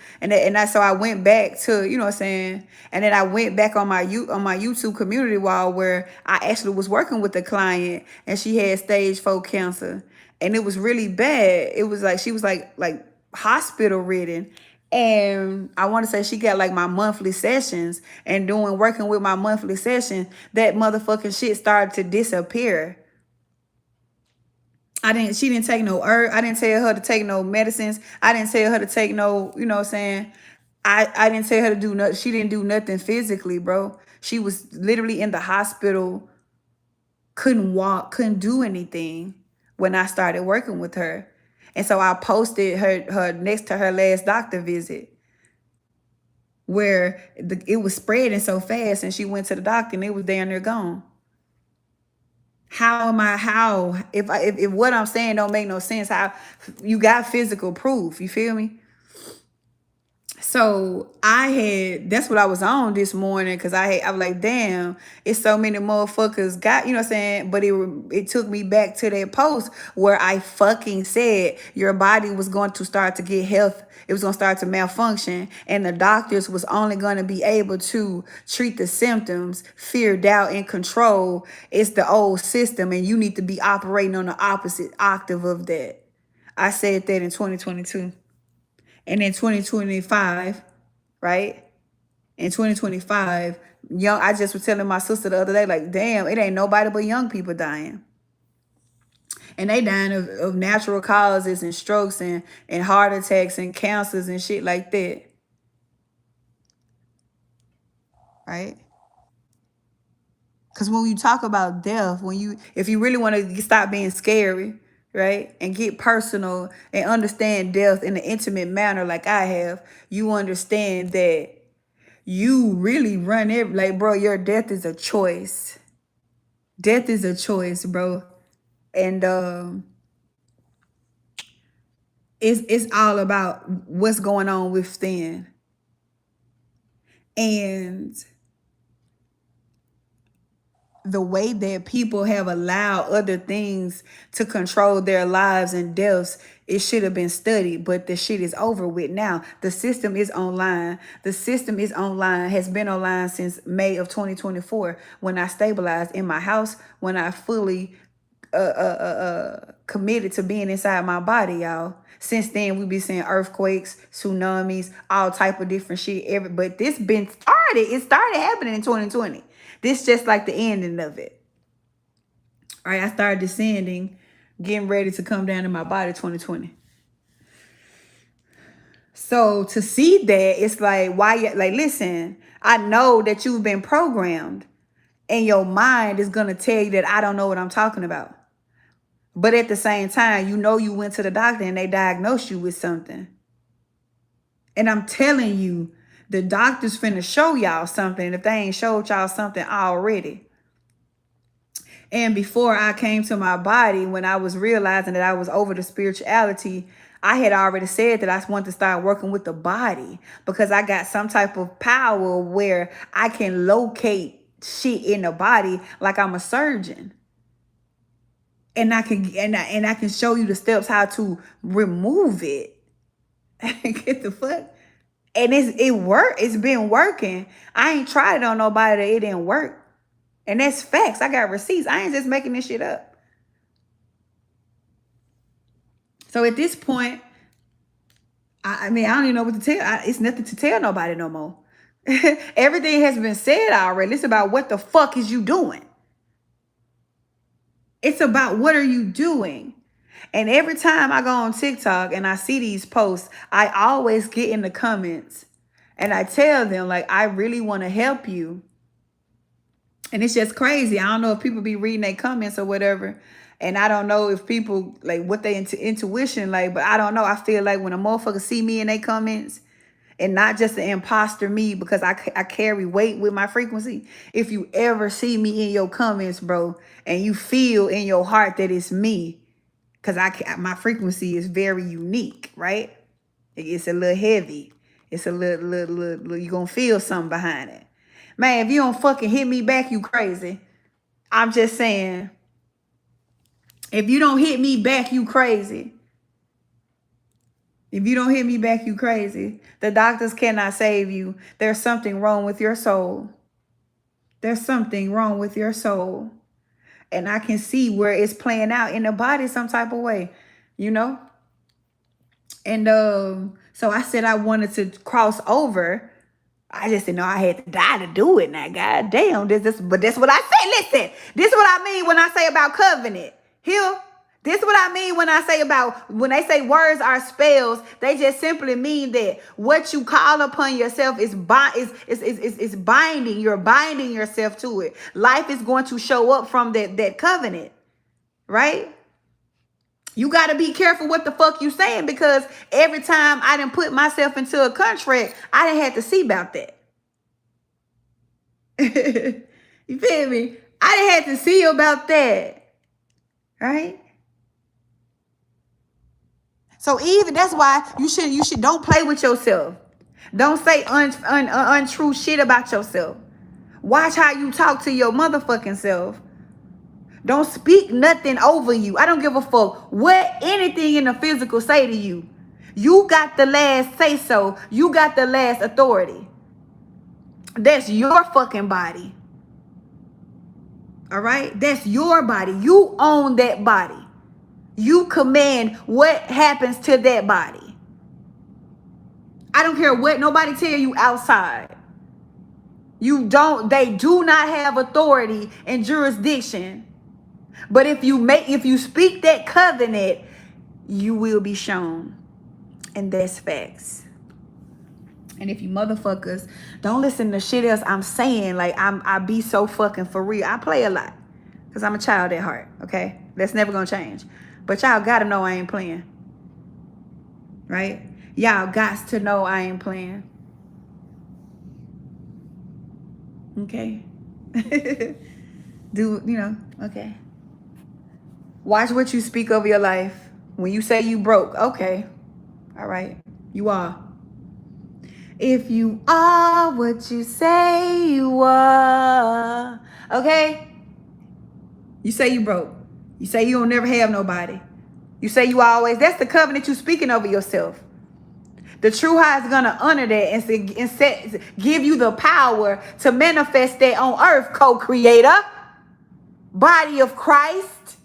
So I went back to, you know what I'm saying? And then I went back on my YouTube community wall, where I actually was working with a client, and she had stage 4 cancer. And it was really bad. It was like she was like hospital ridden. And I want to say she got like my monthly sessions, and working with my monthly session, that motherfucking shit started to disappear. She didn't take no herb. I didn't tell her to take no medicines. I didn't tell her to take no, you know what I'm saying? I didn't tell her to do nothing. She didn't do nothing physically, bro. She was literally in the hospital, couldn't walk, couldn't do anything when I started working with her. And so I posted her next to her last doctor visit, where it was spreading so fast, and she went to the doctor and it was damn near gone. If what I'm saying don't make no sense, how you got physical proof, you feel me? So that's what I was on this morning, because I was like, damn, it's so many motherfuckers got, you know what I'm saying? But it took me back to that post where I fucking said your body was going to start to get health. It was going to start to malfunction, and the doctors was only going to be able to treat the symptoms, fear, doubt, and control. It's the old system, and you need to be operating on the opposite octave of that. I said that in 2022. And in 2025, right? In 2025, I just was telling my sister the other day, like, damn, it ain't nobody but young people dying. And they dying of natural causes, and strokes, and heart attacks, and cancers, and shit like that. Right? Because when you talk about death, if you really want to stop being scary, right, and get personal and understand death in an intimate manner like I have, you understand that you really run it. Like, bro, your death is a choice. Death is a choice, bro. And it's all about what's going on within. And the way that people have allowed other things to control their lives and deaths, it should have been studied, but the shit is over with now. The system is online. The system is online, has been online since May of 2024 when I stabilized in my house, when I fully committed to being inside my body, y'all. Since then, we be seeing earthquakes, tsunamis, all type of different shit. But this been started. It started happening in 2020. This just like the ending of it. All right, I started descending, getting ready to come down in my body 2020. So to see that, it's like, why? Like, listen, I know that you've been programmed, and your mind is gonna tell you that I don't know what I'm talking about. But at the same time, you know you went to the doctor and they diagnosed you with something. And I'm telling you, the doctor's finna show y'all something if they ain't showed y'all something already. And before I came to my body, when I was realizing that I was over the spirituality, I had already said that I wanted to start working with the body because I got some type of power where I can locate shit in the body like I'm a surgeon. And I can show you the steps how to remove it. Get the fuck. And it's been working. I ain't tried it on nobody that it didn't work. And that's facts. I got receipts. I ain't just making this shit up. So at this point, I mean, I don't even know what to tell. It's nothing to tell nobody no more. Everything has been said already. It's about what the fuck is you doing? It's about what are you doing? And every time I go on TikTok and I see these posts, I always get in the comments and I tell them, like, I really want to help you. And it's just crazy. I don't know if people be reading their comments or whatever. And I don't know if people, like, what they intuition, like, but I don't know. I feel like when a motherfucker see me in their comments, and not just an imposter me, because I carry weight with my frequency. If you ever see me in your comments, bro, and you feel in your heart that it's me, because my frequency is very unique, right? It's a little heavy. It's a little you're going to feel something behind it. Man, if you don't fucking hit me back, you crazy. I'm just saying. If you don't hit me back, you crazy. If you don't hit me back, you crazy. The doctors cannot save you. There's something wrong with your soul. There's something wrong with your soul. And I can see where it's playing out in the body some type of way, you know? And so I said I wanted to cross over. I just didn't know I had to die to do it now. God damn. But that's what I say. Listen, this is what I mean when I say about covenant. Here. This is what I mean when I say about, when they say words are spells, they just simply mean that what you call upon yourself is binding. You're binding yourself to it. Life is going to show up from that covenant, right? You got to be careful what the fuck you saying, because every time I done put myself into a contract, I done had to see about that. You feel me? I done had to see about that, right? So even that's why you should don't play with yourself. Don't say untrue shit about yourself. Watch how you talk to your motherfucking self. Don't speak nothing over you. I don't give a fuck what anything in the physical say to you. You got the last say so. You got the last authority. That's your fucking body. All right? That's your body. You own that body. You command what happens to that body. I don't care what nobody tell you outside. They do not have authority and jurisdiction. But if you speak that covenant, you will be shown. And that's facts. And if you motherfuckers don't listen to shit else I'm saying, like I be so fucking for real. I play a lot because I'm a child at heart, okay? That's never gonna change. But y'all gotta know I ain't playing. Right? Y'all got to know I ain't playing. Okay? Okay. Watch what you speak over your life. When you say you broke, okay. All right. You are. If you are what you say you are, okay? You say you broke. You say you don't never have nobody. You say you always, that's the covenant you speaking over yourself. The true high is going to honor that and give you the power to manifest that on earth, co-creator, body of Christ,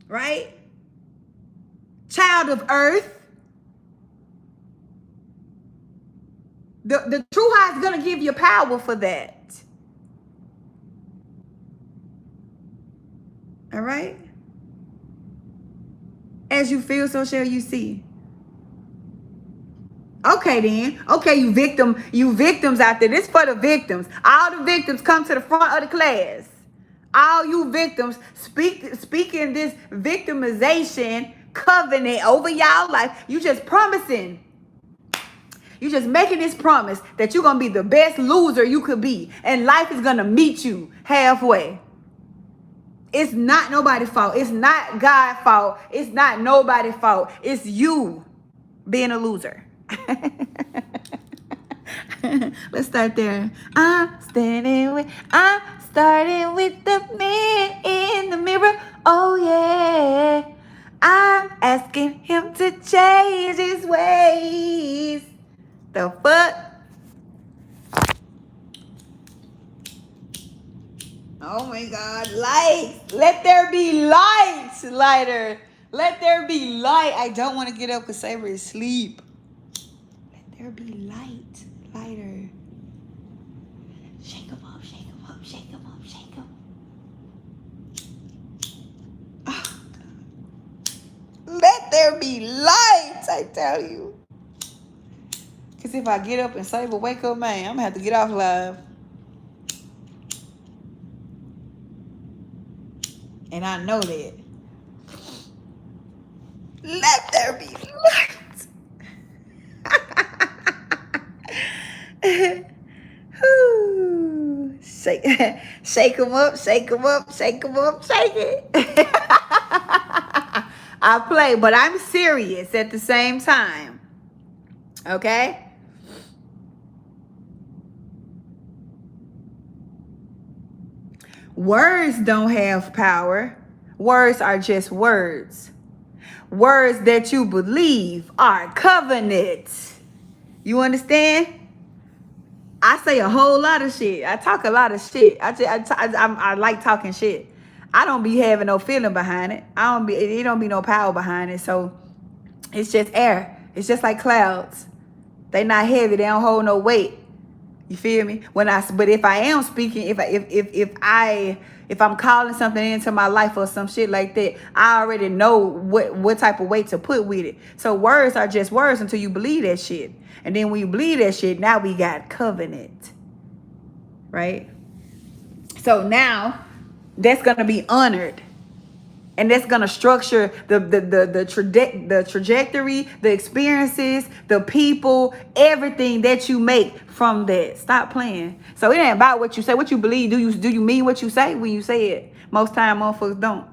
right? Child of earth. The true high is going to give you power for that. All right? As you feel, so shall you see. Okay then. Okay, you victims out there. This for the victims. All the victims come to the front of the class. All you victims speaking this victimization covenant over y'all life. You just promising. You just making this promise that you're gonna be the best loser you could be. And life is gonna meet you halfway. It's not nobody's fault. It's not God's fault. It's not nobody's fault. It's you being a loser. Let's start there. I'm starting with the man in the mirror. Oh yeah. I'm asking him to change his ways. The fuck? Oh my God, lights. Let there be lights, lighter. Let there be light. I don't want to get up because Saber is asleep. Let there be light, lighter. Shake him up, shake him up, shake him up, shake him. Oh, God. Let there be light, I tell you. Because if I get up and Saber wake up, man, I'm going to have to get off live. And I know that. Let there be light. Shake them up, shake them up, shake them up, shake it. I play, but I'm serious at the same time. Okay? Words don't have power. Words are just words. Words that you believe are covenants. You understand? I say a whole lot of shit. I talk a lot of shit. I like talking shit. I don't be having no feeling behind it. It don't be no power behind it. So it's just air. It's just like clouds. They not heavy. They don't hold no weight. You feel me? But if I am speaking, if I'm calling something into my life or some shit like that, I already know what type of weight to put with it. So words are just words until you believe that shit. And then when you believe that shit, now we got covenant. Right? So now that's gonna be honored. And that's gonna structure the trajectory, the experiences, the people, everything that you make from that. Stop playing. So it ain't about what you say, what you believe. Do you mean what you say when you say it? Most time motherfuckers don't.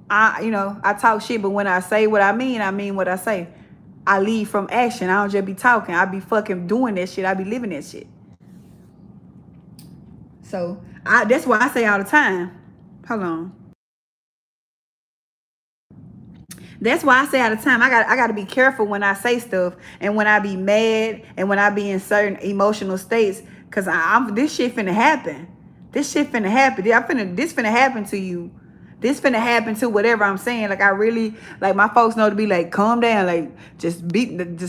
I talk shit, but when I say what I mean what I say. I lead from action. I don't just be talking. I be fucking doing that shit. I be living that shit. So that's why I say all the time. Hold on. That's why I say all the time, I got to be careful when I say stuff and when I be mad and when I be in certain emotional states, because this shit finna happen. This shit finna happen. This finna happen to you. This finna happen to whatever I'm saying. Like I really, like my folks know to be like, calm down. Like just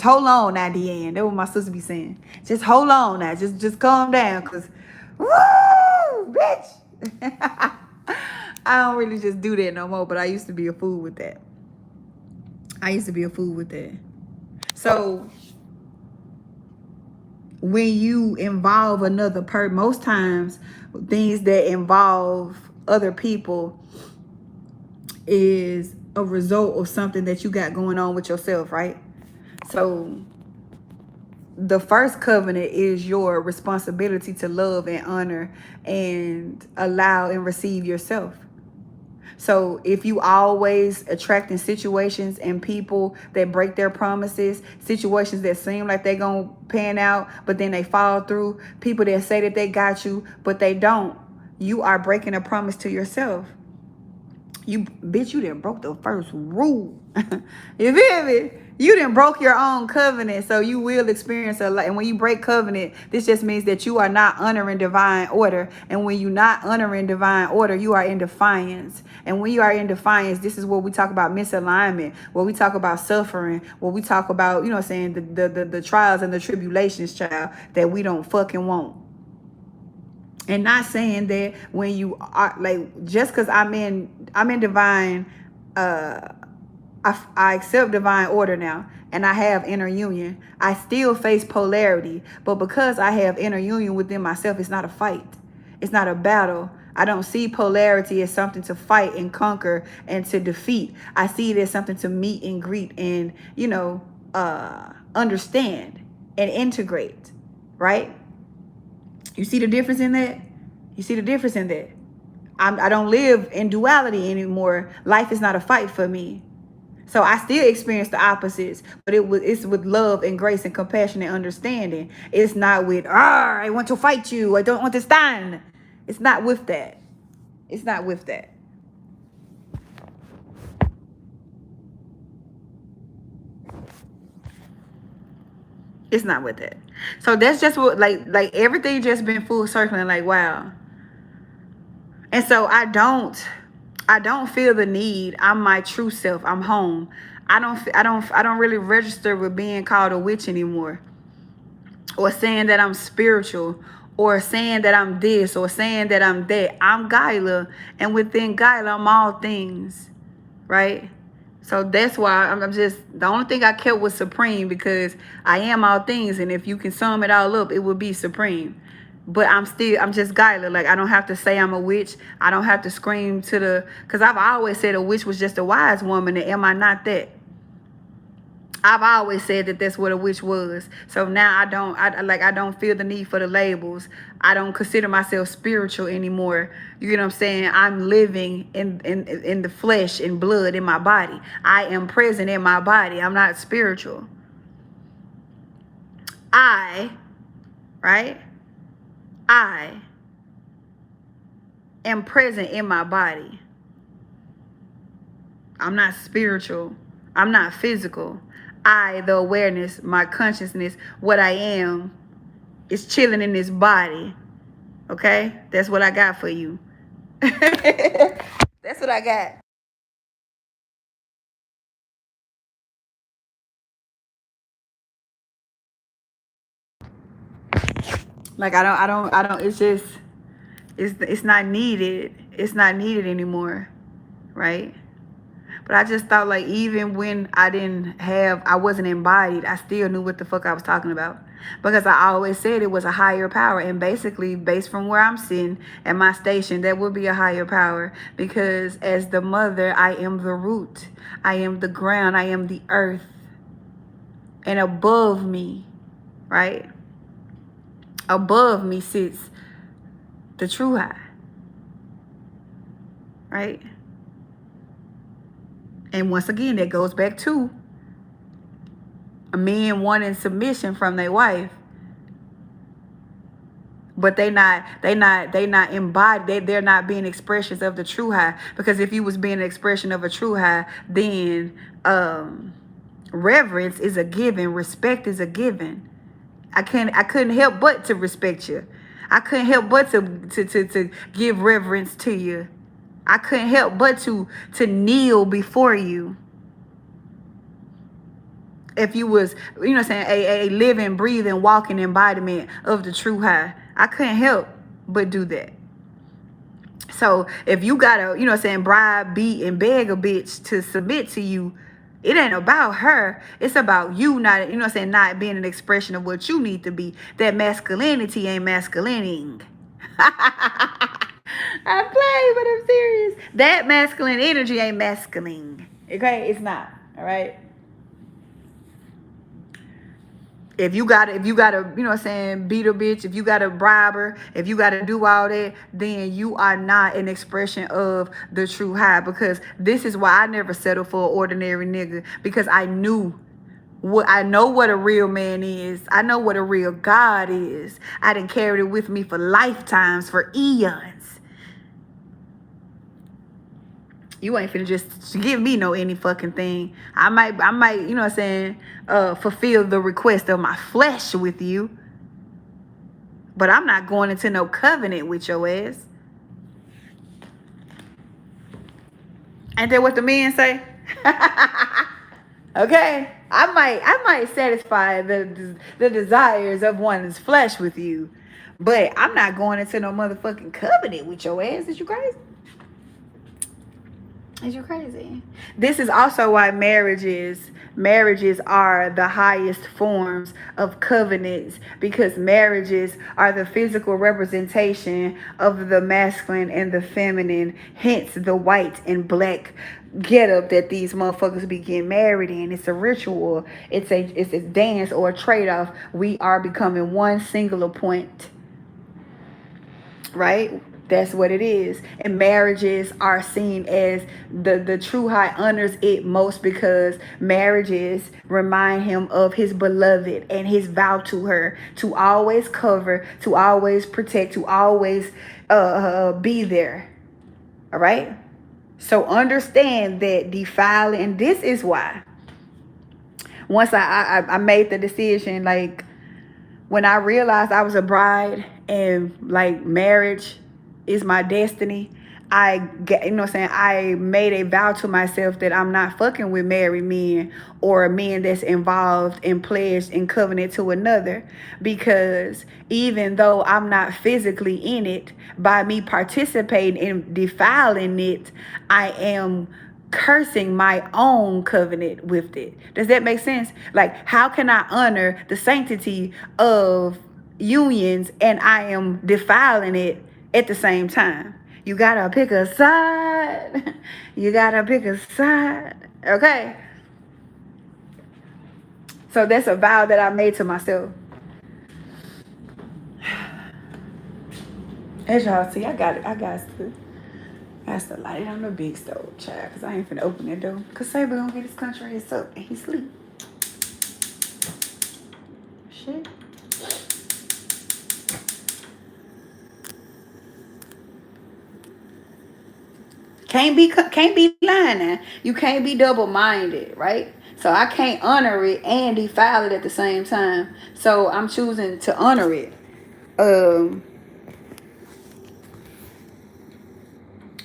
hold on now, Deanne. That's what my sister be saying. Just hold on now. Just calm down, because, woo, bitch. I don't really just do that no more, but I used to be a fool with that. So when you involve another person, most times things that involve other people is a result of something that you got going on with yourself, right? So the first covenant is your responsibility to love and honor and allow and receive yourself. So if you always attracting situations and people that break their promises, situations that seem like they're going to pan out, but then they fall through, people that say that they got you, but they don't. you are breaking a promise to yourself. You bitch, you done broke the first rule. You feel me? You done broke your own covenant, so you will experience a lot. And when you break covenant, this just means that you are not honoring divine order. And when you're not honoring divine order, you are in defiance. And when you are in defiance, this is what we talk about misalignment, where we talk about suffering, where we talk about, you know what I'm saying, the trials and the tribulations, child, that we don't fucking want. And not saying that when you are like, just because I'm in divine, I accept divine order now, and I have inner union. I still face polarity, but because I have inner union within myself, it's not a fight. It's not a battle. I don't see polarity as something to fight and conquer and to defeat. I see it as something to meet and greet and, understand and integrate, right? You see the difference in that? You see the difference in that? I don't live in duality anymore. Life is not a fight for me. So I still experience the opposites, but it's with love and grace and compassion and understanding. It's not with, I want to fight you. I don't want to stand. It's not with that. It's not with that. It's not with that. So that's just what, like everything just been full circling, like, wow. And so I don't feel the need. I'm my true self. I'm home. I don't really register with being called a witch anymore, or saying that I'm spiritual, or saying that I'm this, or saying that I'm that. I'm Gyla, and within Gyla, I'm all things, right? So that's why I'm just, the only thing I kept was supreme, because I am all things, and if you can sum it all up, it would be supreme. But I'm just Gyla. Like, I don't have to say I'm a witch. I don't have to scream because I've always said a witch was just a wise woman, and am I not that? I've always said that that's what a witch was. So now I don't feel the need for the labels. I don't consider myself spiritual anymore. You know what I'm saying? I'm living in the flesh and blood in my body. I am present in my body. I'm not spiritual. Right? I am present in my body. I'm not spiritual. I'm not physical. The awareness, my consciousness, what I am, is chilling in this body. Okay? That's what I got for you. That's what I got. Like, I don't, it's just, it's not needed. It's not needed anymore. Right? But I just thought, like, even when I wasn't embodied, I still knew what the fuck I was talking about. Because I always said it was a higher power. And basically, based from where I'm sitting at my station, that would be a higher power. Because as the mother, I am the root. I am the ground. I am the earth. And above me, right? Above me sits the true high. Right? And once again, that goes back to a man wanting submission from their wife, but they not embodied. They're not being expressions of the true high. Because if you was being an expression of a true high, then reverence is a given, respect is a given. I couldn't help but to respect you. I couldn't help but to give reverence to you. I couldn't help but to kneel before you. If you was, you know what I'm saying, a living, breathing, walking embodiment of the true high, I couldn't help but do that. So if you gotta, you know what I'm saying, bribe, beat, and beg a bitch to submit to you, it ain't about her. It's about you not, you know what I'm saying, not being an expression of what you need to be. That masculinity ain't masculining. I play, but I'm serious. That masculine energy ain't masculine. Okay? It's not. All right? If you gotta, you know what I'm saying, beat a bitch, if you gotta bribe her, if you gotta do all that, then you are not an expression of the true high. Because this is why I never settled for an ordinary nigga. Because I know what a real man is. I know what a real God is. I done carried it with me for lifetimes, for eons. You ain't finna just give me no any fucking thing. I might, you know what I'm saying, fulfill the request of my flesh with you. But I'm not going into no covenant with your ass. Ain't that what the men say? Okay. I might satisfy the desires of one's flesh with you. But I'm not going into no motherfucking covenant with your ass. Is you crazy? Is you crazy? This is also why marriages are the highest forms of covenants, because marriages are the physical representation of the masculine and the feminine, hence the white and black getup that these motherfuckers be getting married in. It's a ritual, it's a dance or a trade-off. We are becoming one singular point, right? That's what it is. And marriages are seen as the true high honors it most, because marriages remind him of his beloved and his vow to her to always cover, to always protect, to always be there. All right? So understand that defiling, and this is why once I made the decision, like when I realized I was a bride and like marriage is my destiny, you know what I'm saying, I made a vow to myself that I'm not fucking with married men or men that's involved and pledged in covenant to another, because even though I'm not physically in it, by me participating in defiling it, I am cursing my own covenant with it. Does that make sense? Like, how can I honor the sanctity of unions and I am defiling it at the same time? You gotta pick a side. You gotta pick a side. Okay. So that's a vow that I made to myself. As y'all see, I got to light it on the big stove, child, because I ain't finna open that door. Because Saber gonna get his country ass up and he sleep. Shit. Can't be lying now. You can't be double-minded, right? So I can't honor it and defile it at the same time. So I'm choosing to honor it.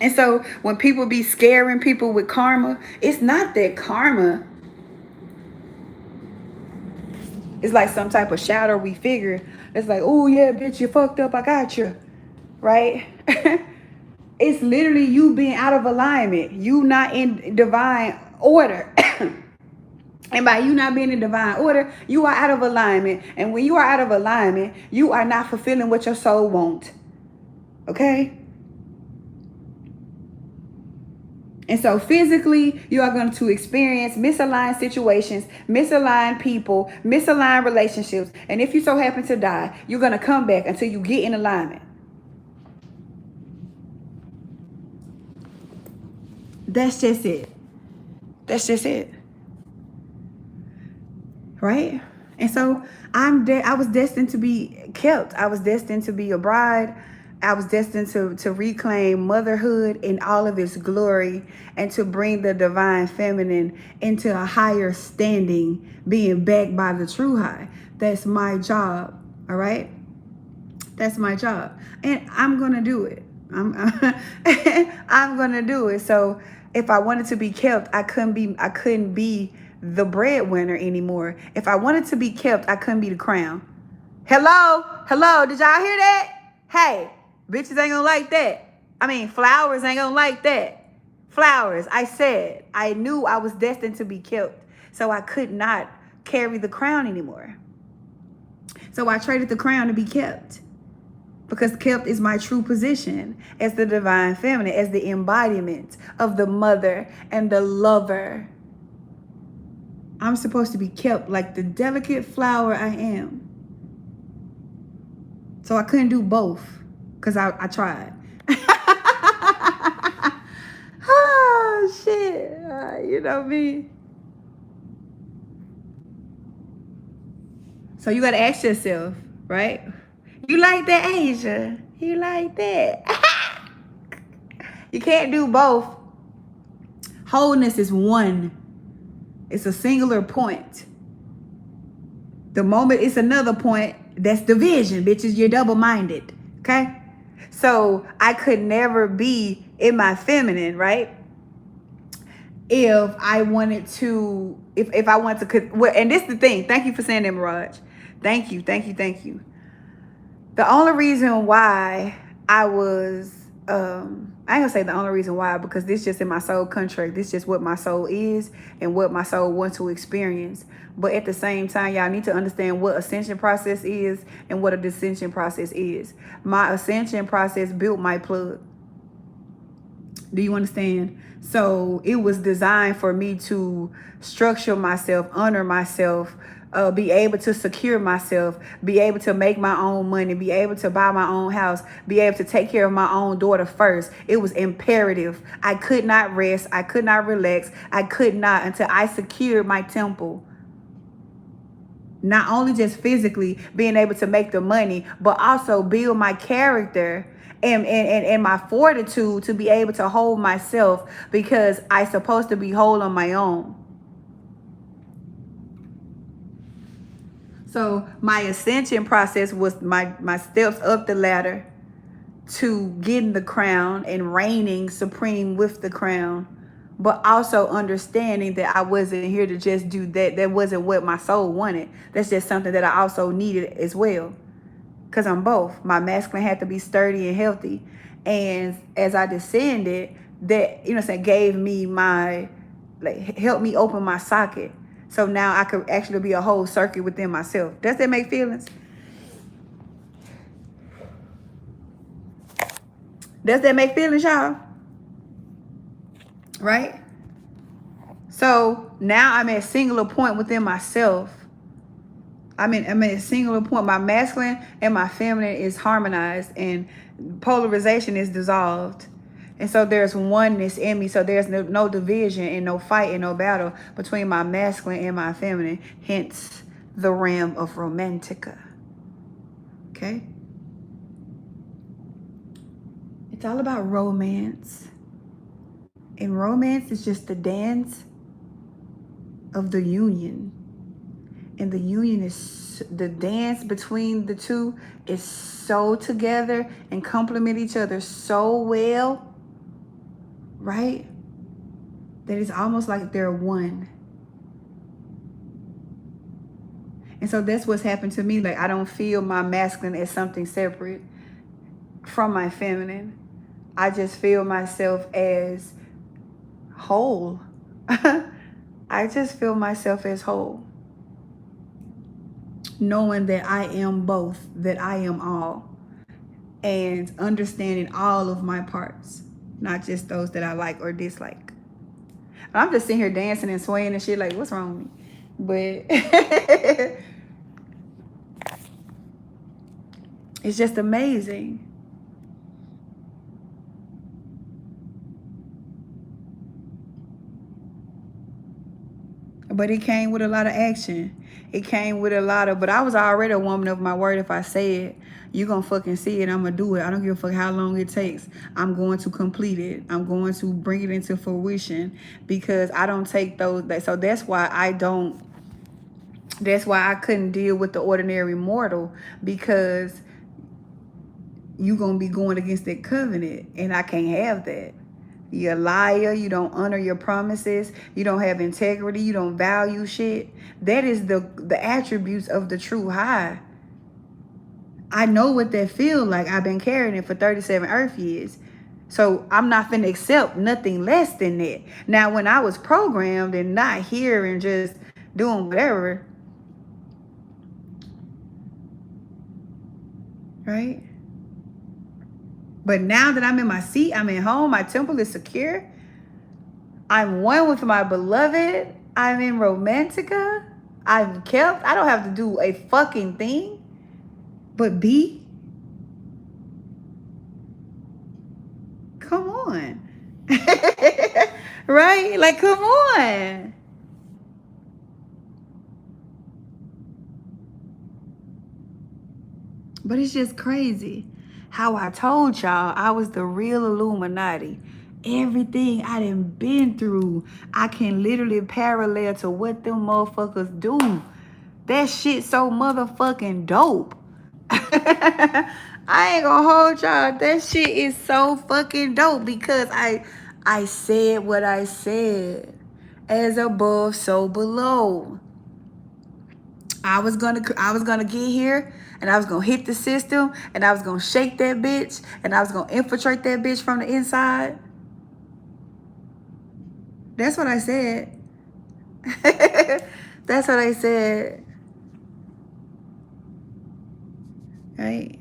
And so when people be scaring people with karma, it's not that karma is like some type of shadowy figure. It's like, oh yeah, bitch, you fucked up, I got you. Right? It's literally you being out of alignment. You not in divine order. And by you not being in divine order, you are out of alignment. And when you are out of alignment, you are not fulfilling what your soul wants. Okay? And so physically, you are going to experience misaligned situations, misaligned people, misaligned relationships. And if you so happen to die, you're going to come back until you get in alignment. That's just it. That's just it. Right? And so I was destined to be kept. I was destined to be a bride. I was destined to reclaim motherhood in all of its glory and to bring the divine feminine into a higher standing, being backed by the true high. That's my job. All right? That's my job. And I'm going to do it. I'm going to do it. So if I wanted to be kept, I couldn't be the breadwinner anymore. If I wanted to be kept, I couldn't be the crown. Hello? Did y'all hear that? Hey, bitches ain't gonna like that. I mean, flowers ain't gonna like that. Flowers, I said, I knew I was destined to be kept. So I could not carry the crown anymore. So I traded the crown to be kept. Because kept is my true position as the divine feminine, as the embodiment of the mother and the lover. I'm supposed to be kept like the delicate flower I am. So I couldn't do both because I tried. Oh, shit. You know me. So you got to ask yourself, right? You like that, Asia? You like that? You can't do both. Wholeness is one. It's a singular point. The moment it's another point, that's division, bitches. You're double-minded. Okay? So I could never be in my feminine, right? If I wanted to, if I want to, well, and this is the thing. Thank you for saying that, Mirage. Thank you. The only reason why I was, I ain't gonna say the only reason why, because this just in my soul contract. This just what my soul is and what my soul wants to experience. But at the same time, y'all need to understand what ascension process is and what a descension process is. My ascension process built my plug. Do you understand? So it was designed for me to structure myself, honor myself, be able to secure myself, be able to make my own money, be able to buy my own house, be able to take care of my own daughter first. It was imperative. I could not rest. I could not relax. I could not until I secured my temple. Not only just physically being able to make the money, but also build my character and my fortitude to be able to hold myself, because I supposed to be whole on my own. So my ascension process was my steps up the ladder to getting the crown and reigning supreme with the crown, but also understanding that I wasn't here to just do that. That wasn't what my soul wanted. That's just something that I also needed as well. Because I'm both. My masculine had to be sturdy and healthy. And as I descended, that, you know what I'm saying, gave me my, like, helped me open my socket. So now I could actually be a whole circuit within myself. Does that make feelings? Does that make feelings, y'all? Right? So now I'm at a singular point within myself. I'm at a singular point. My masculine and my feminine is harmonized, and polarization is dissolved. And so there's oneness in me. So there's no division and no fight and no battle between my masculine and my feminine. Hence the realm of Romantica. Okay? It's all about romance. And romance is just the dance of the union. And the union is, the dance between the two is so together and complement each other so well, right? That it's almost like they're one. And so that's what's happened to me. Like, I don't feel my masculine as something separate from my feminine. I just feel myself as whole. I just feel myself as whole. Knowing that I am both, that I am all, and understanding all of my parts, not just those that I like or dislike. I'm just sitting here dancing and swaying and shit like, what's wrong with me? But it's just amazing. But it came with a lot of action. It came with a lot of, but I was already a woman of my word. If I say it, you're going to fucking see it. I'm going to do it. I don't give a fuck how long it takes. I'm going to complete it. I'm going to bring it into fruition, because I don't take those. So that's why that's why I couldn't deal with the ordinary mortal, because you're going to be going against that covenant, and I can't have that. You're a liar. You don't honor your promises. You don't have integrity. You don't value shit. That is the attributes of the true high. I know what that feels like. I've been carrying it for 37 earth years. So I'm not finna accept nothing less than that. Now, when I was programmed and not here and just doing whatever, right? But now that I'm in my seat, I'm at home, my temple is secure. I'm one with my beloved. I'm in Romantica. I'm kept. I don't have to do a fucking thing but be. Come on. Right? Like, come on. But it's just crazy how I told y'all I was the real Illuminati. Everything I done been through, I can literally parallel to what them motherfuckers do. That shit so motherfucking dope. I ain't gonna hold y'all. That shit is so fucking dope because I said what I said. As above, so below. I was gonna get here and I was gonna hit the system and I was gonna shake that bitch and I was gonna infiltrate that bitch from the inside. That's what I said. That's what I said. Right?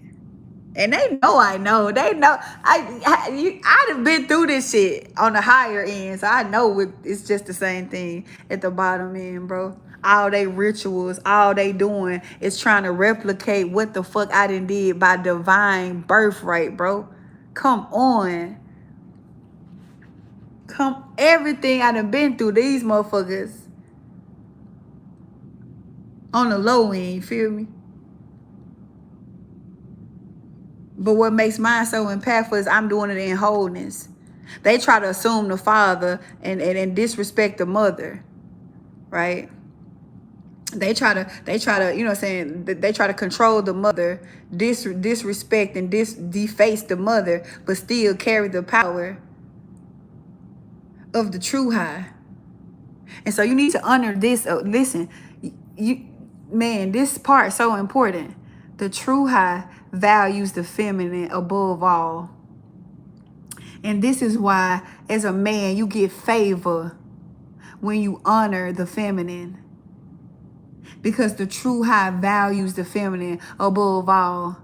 And they know I know. They know I'd have been through this shit on the higher end. So I know it's just the same thing at the bottom end, bro. All they rituals, all they doing is trying to replicate what the fuck I done did by divine birthright, bro. Come on. Everything I done been through, these motherfuckers on the low end, you feel me? But what makes mine so impactful is I'm doing it in wholeness. They try to assume the father and disrespect the mother, right? They try to, you know what I'm saying? They try to control the mother, disrespect and deface the mother, but still carry the power of the true high. And so you need to honor this. Listen, man, this part is so important. The true high values the feminine above all. And this is why, as a man, you get favor when you honor the feminine. Because the true high values the feminine above all.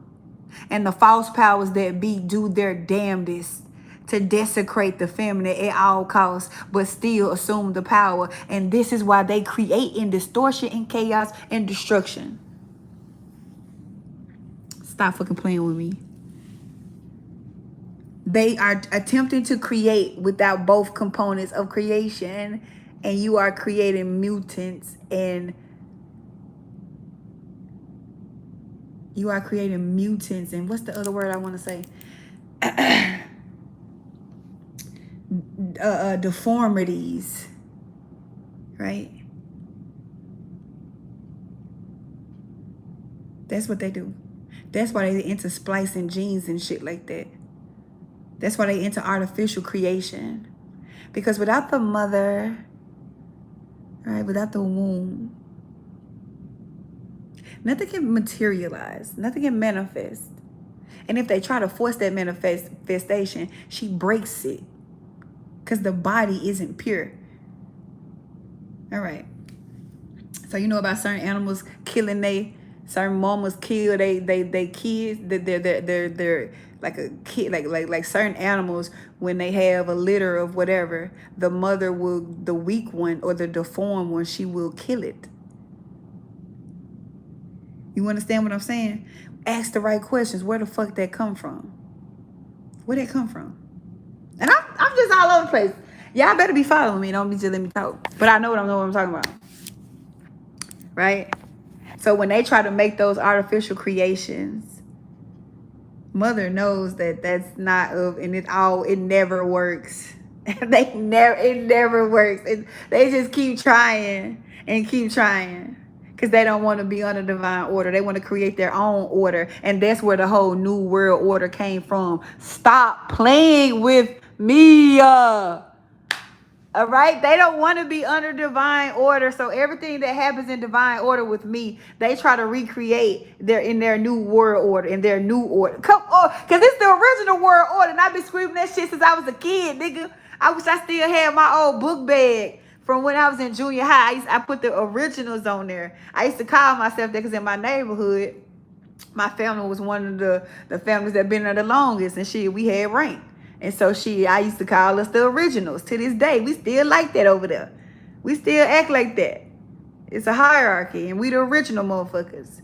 And the false powers that be do their damnedest to desecrate the feminine at all costs, but still assume the power. And this is why they create in distortion and chaos and destruction. Stop fucking playing with me. They are attempting to create without both components of creation, and you are creating mutants and what's the other word I want to say? Deformities, right? That's what they do. That's why they into splicing genes and shit like that. That's why they into artificial creation. Because without the mother, right, without the womb, nothing can materialize. Nothing can manifest. And if they try to force that manifestation, she breaks it. Because the body isn't pure. All right. So you know about certain animals killing certain mamas kill they kids. They're like a kid, like certain animals, when they have a litter of whatever, the mother will, the weak one or the deformed one, she will kill it. You understand what I'm saying? Ask the right questions. Where the fuck that come from? Where that come from? And I'm just all over the place. Y'all better be following me. Don't be just let me talk. But I know what I'm talking about. Right? So when they try to make those artificial creations, mother knows that that's not of, and it never works. It never works. They just keep trying and keep trying. Because they don't want to be under divine order. They want to create their own order. And that's where the whole new world order came from. Stop playing with me. All right? They don't want to be under divine order. So everything that happens in divine order with me, they try to recreate in their new world order, in their new order. Come on. Because it's the original world order. And I've been screaming that shit since I was a kid, nigga. I wish I still had my old book bag from when I was in junior high. I put the originals on there. I used to call myself that because in my neighborhood, my family was one of the families that been there the longest, and shit, we had rank. And so I used to call us the originals. To this day, we still like that over there. We still act like that. It's a hierarchy, and we the original motherfuckers.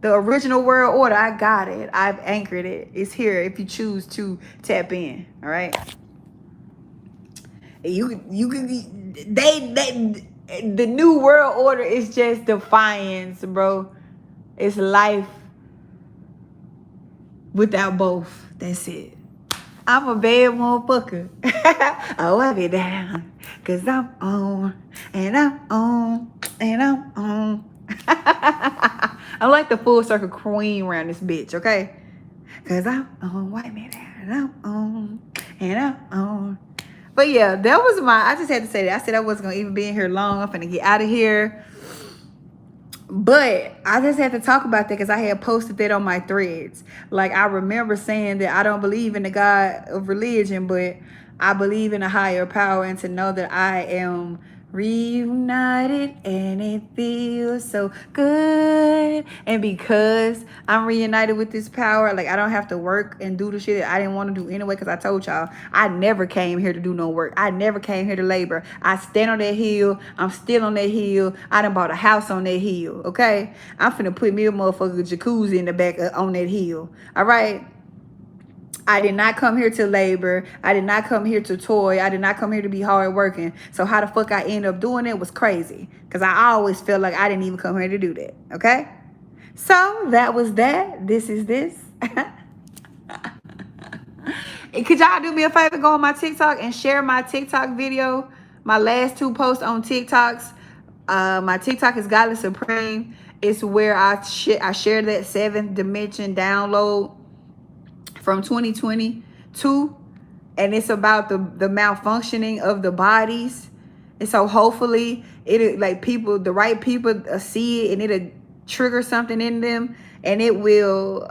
The original world order, I got it. I've anchored it. It's here if you choose to tap in, all right? You can the new world order is just defiance, bro. It's life without both. That's it. I'm a bad motherfucker. Oh, I be down. Cause I'm on. And I'm on. And I'm on. I like the full circle queen around this bitch, okay? Cause I'm on. White man down. And I'm on. And I'm on. But yeah, that was I just had to say that. I said I wasn't going to even be in here long. I'm finna get out of here. But I just had to talk about that because I had posted that on my threads. Like, I remember saying that I don't believe in the God of religion, but I believe in a higher power, and to know that I am reunited and it feels so good. And because I'm reunited with this power, like, I don't have to work and do the shit that I didn't want to do anyway, because I told y'all I never came here to do no work. I never came here to labor. I stand on that hill. I'm still on that hill. I done bought a house on that hill, okay? I'm finna put me a motherfucking jacuzzi in the back on that hill, all right? I did not come here to labor. I did not come here to toy. I did not come here to be hard working. So how the fuck I end up doing it was crazy. Because I always felt like I didn't even come here to do that. Okay? So that was that. This is this. Could y'all do me a favor? Go on my TikTok and share my TikTok video. My last 2 posts on TikToks. My TikTok is Godless Supreme. It's where I share that 7th dimension download from 2022, and it's about the malfunctioning of the bodies. And so hopefully it, like, people, the right people see it, and it'll trigger something in them, and it will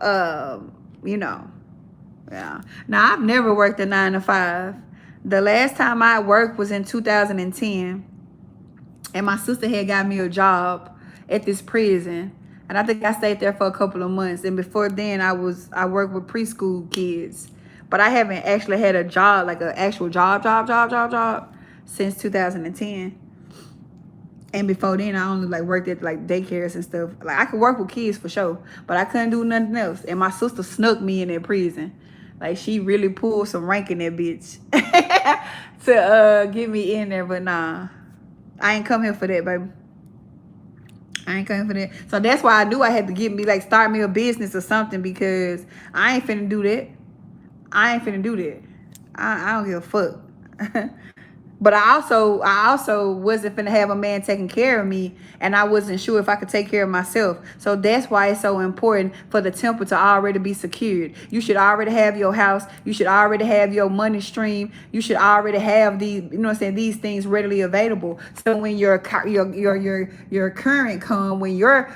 yeah. Now, I've never worked a 9 to 5. The last time I worked was in 2010, and my sister had got me a job at this prison. And I think I stayed there for a couple of months. And before then, I worked with preschool kids. But I haven't actually had a job, like an actual job since 2010. And before then, I only like worked at like daycares and stuff. Like, I could work with kids for sure, but I couldn't do nothing else. And my sister snuck me in that prison. Like, she really pulled some rank in that bitch to get me in there. But nah, I ain't come here for that, baby. I ain't coming for that. So that's why I knew I had to start me a business or something, because I ain't finna do that. I don't give a fuck. But I also wasn't finna have a man taking care of me, and I wasn't sure if I could take care of myself. So that's why it's so important for the temple to already be secured. You should already have your house. You should already have your money stream. You should already have these things readily available. So when your current come, when your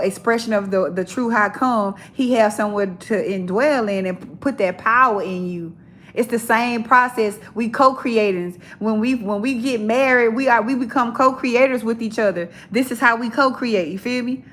expression of the true high come, he has somewhere to indwell in and put that power in you. It's the same process. We co-creators. When we get married, we become co-creators with each other. This is how we co-create. You feel me?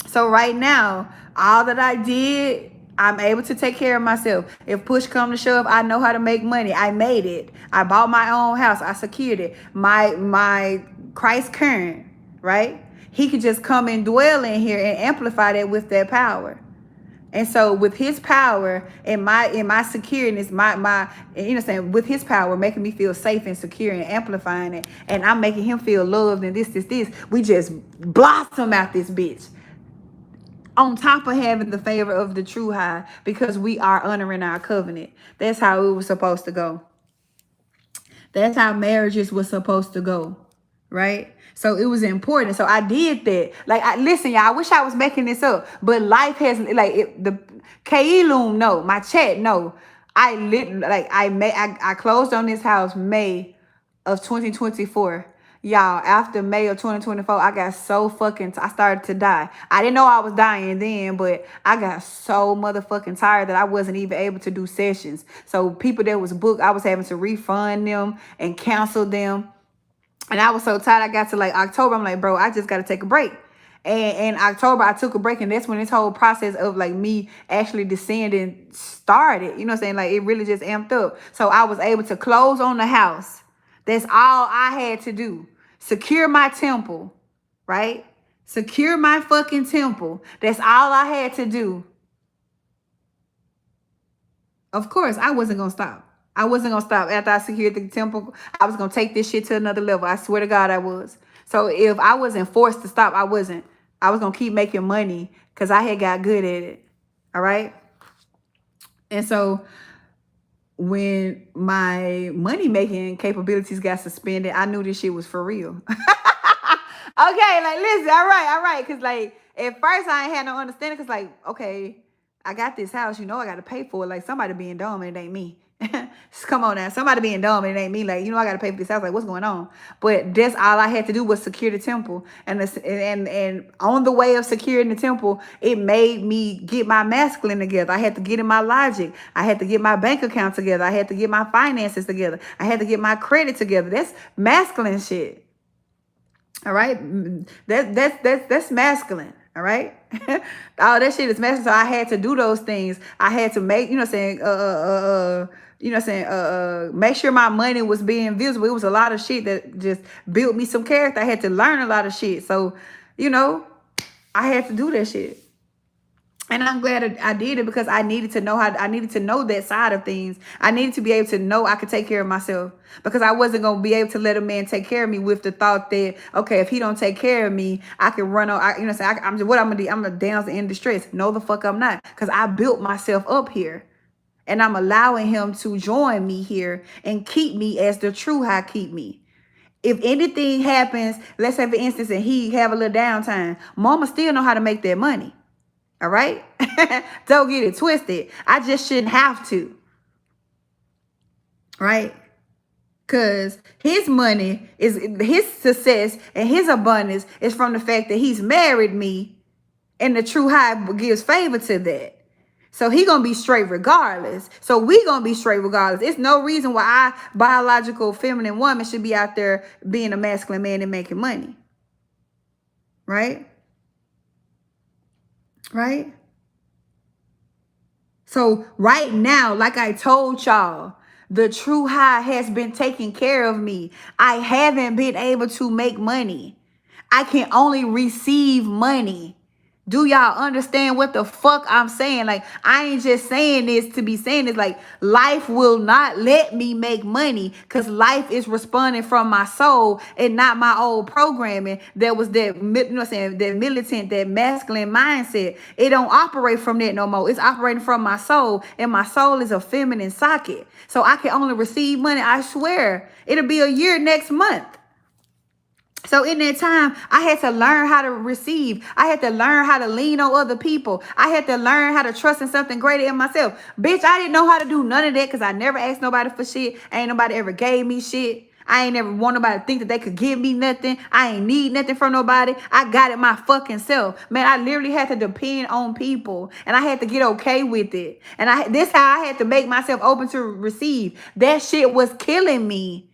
So right now, all that I did, I'm able to take care of myself. If push come to shove, I know how to make money. I made it. I bought my own house. I secured it. My Christ current, right? He could just come and dwell in here and amplify that with that power. And so with his power and my secureness, with his power making me feel safe and secure and amplifying it, and I'm making him feel loved, and this, we just blossom out this bitch. On top of having the favor of the true high, because we are honoring our covenant. That's how it was supposed to go. That's how marriages was supposed to go, right? So it was important. So I did that. Like, listen, y'all, I wish I was making this up, but life has, like, the K-Loom, no, my chat, no. I closed on this house May of 2024. Y'all, after May of 2024, I got so I started to die. I didn't know I was dying then, but I got so motherfucking tired that I wasn't even able to do sessions. So people that was booked, I was having to refund them and cancel them. And I was so tired, I got to like October. I'm like, bro, I just got to take a break. And in October, I took a break. And that's when this whole process of like me actually descending started. You know what I'm saying? Like, it really just amped up. So I was able to close on the house. That's all I had to do. Secure my temple, right? Secure my fucking temple. That's all I had to do. Of course, I wasn't going to stop. I wasn't going to stop. After I secured the temple, I was going to take this shit to another level. I swear to God I was. So if I wasn't forced to stop, I wasn't. I was going to keep making money because I had got good at it. All right? And so when my money making capabilities got suspended, I knew this shit was for real. Okay, like listen, all right, cause like at first I ain't had no understanding, cause like okay, I got this house, you know, I got to pay for it. Like somebody being dumb and it ain't me. Come on now, somebody being dumb and it ain't me. Like you know, I got to pay for this house. Like what's going on? But that's all I had to do was secure the temple, and on the way of securing the temple, it made me get my masculine together. I had to get in my logic. I had to get my bank account together. I had to get my finances together. I had to get my credit together. That's masculine shit. All right, that's masculine. All right, all that shit is masculine. So I had to do those things. I had to make, make sure my money was being visible. It was a lot of shit that just built me some character. I had to learn a lot of shit. So, I had to do that shit. And I'm glad I did it because I needed to know I needed to know that side of things. I needed to be able to know I could take care of myself, because I wasn't going to be able to let a man take care of me with the thought that, okay, if he don't take care of me, I can run on, I'm just, what I'm going to do? I'm a damsel in distress. No, the fuck I'm not, because I built myself up here and I'm allowing him to join me here and keep me as the true high keep me. If anything happens, let's say for instance, and he have a little downtime, mama still know how to make that money. All right. Don't get it twisted. I just shouldn't have to. Right. Because his money is his success and his abundance is from the fact that he's married me, and the true high gives favor to that. So he gonna be straight regardless. So we gonna be straight regardless. It's no reason why I, biological feminine woman, should be out there being a masculine man and making money. Right? Right? So right now, like I told y'all, the true high has been taking care of me. I haven't been able to make money. I can only receive money. Do y'all understand what the fuck I'm saying? Like, I ain't just saying this to be saying this. Like, life will not let me make money because life is responding from my soul and not my old programming that was that, that militant, that masculine mindset. It don't operate from that no more. It's operating from my soul, and my soul is a feminine socket. So I can only receive money. I swear, it'll be a year next month. So in that time, I had to learn how to receive. I had to learn how to lean on other people. I had to learn how to trust in something greater in myself. Bitch, I didn't know how to do none of that because I never asked nobody for shit. Ain't nobody ever gave me shit. I ain't never want nobody to think that they could give me nothing. I ain't need nothing from nobody. I got it my fucking self. Man, I literally had to depend on people, and I had to get okay with it. And this how I had to make myself open to receive. That shit was killing me.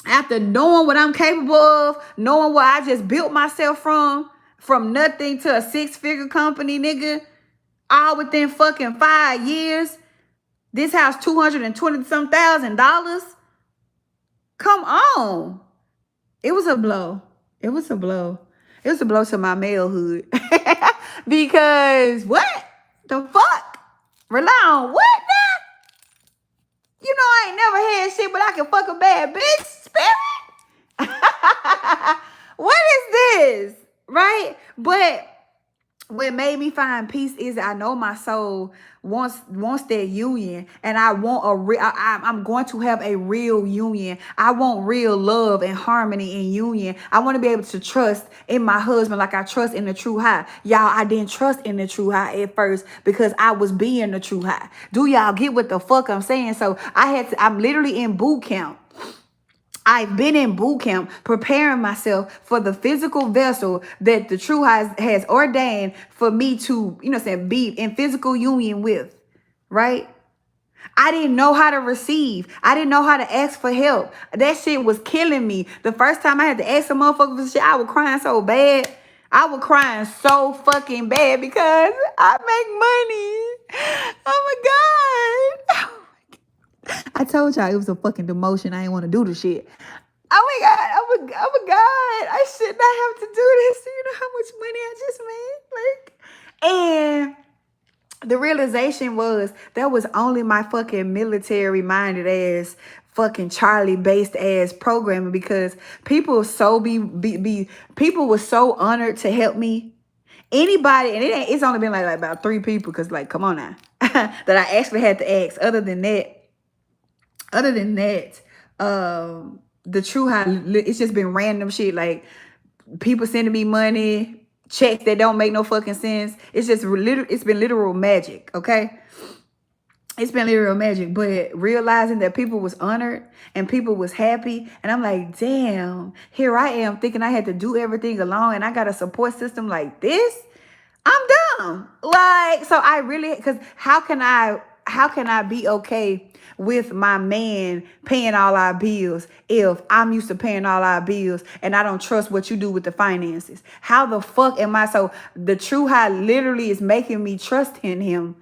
After knowing what I'm capable of, knowing what I just built myself from nothing to a 6-figure company, nigga, all within fucking 5 years. This house, $220-some thousand. Come on. It was a blow. It was a blow. It was a blow to my malehood. Because what the fuck? Rely on what now? You know I ain't never had shit, but I can fuck a bad bitch. Spirit? What is this? Right? But what made me find peace is that I know my soul wants that union, and I want I'm going to have a real union. I want real love and harmony and union. I want to be able to trust in my husband like I trust in the true high. Y'all, I didn't trust in the true high at first because I was being the true high. Do y'all get what the fuck I'm saying? So I'm literally in boot camp. I've been in boot camp preparing myself for the physical vessel that the true high has ordained for me to, be in physical union with, right? I didn't know how to receive. I didn't know how to ask for help. That shit was killing me. The first time I had to ask a motherfucker for shit, I was crying so bad. I was crying so fucking bad because I make money. Oh my God. I told y'all it was a fucking demotion. I didn't want to do the shit. Oh my God. Oh my God. I should not have to do this. You know how much money I just made? And the realization was that was only my fucking military minded ass, fucking Charlie based ass programming, because people so people were so honored to help me. Anybody, and it's only been like about 3 people, because like, come on now, that I actually had to ask. Other than that, the true high, it's just been random shit, like people sending me money, checks that don't make no fucking sense. It's just it's been literal magic, okay? It's been literal magic, but realizing that people was honored and people was happy, and I'm like, damn, here I am thinking I had to do everything alone, and I got a support system like this. I'm dumb. Like, so I really, because how can I be okay with my man paying all our bills if I'm used to paying all our bills and I don't trust what you do with the finances? How the fuck am I? So the true high literally is making me trust in him.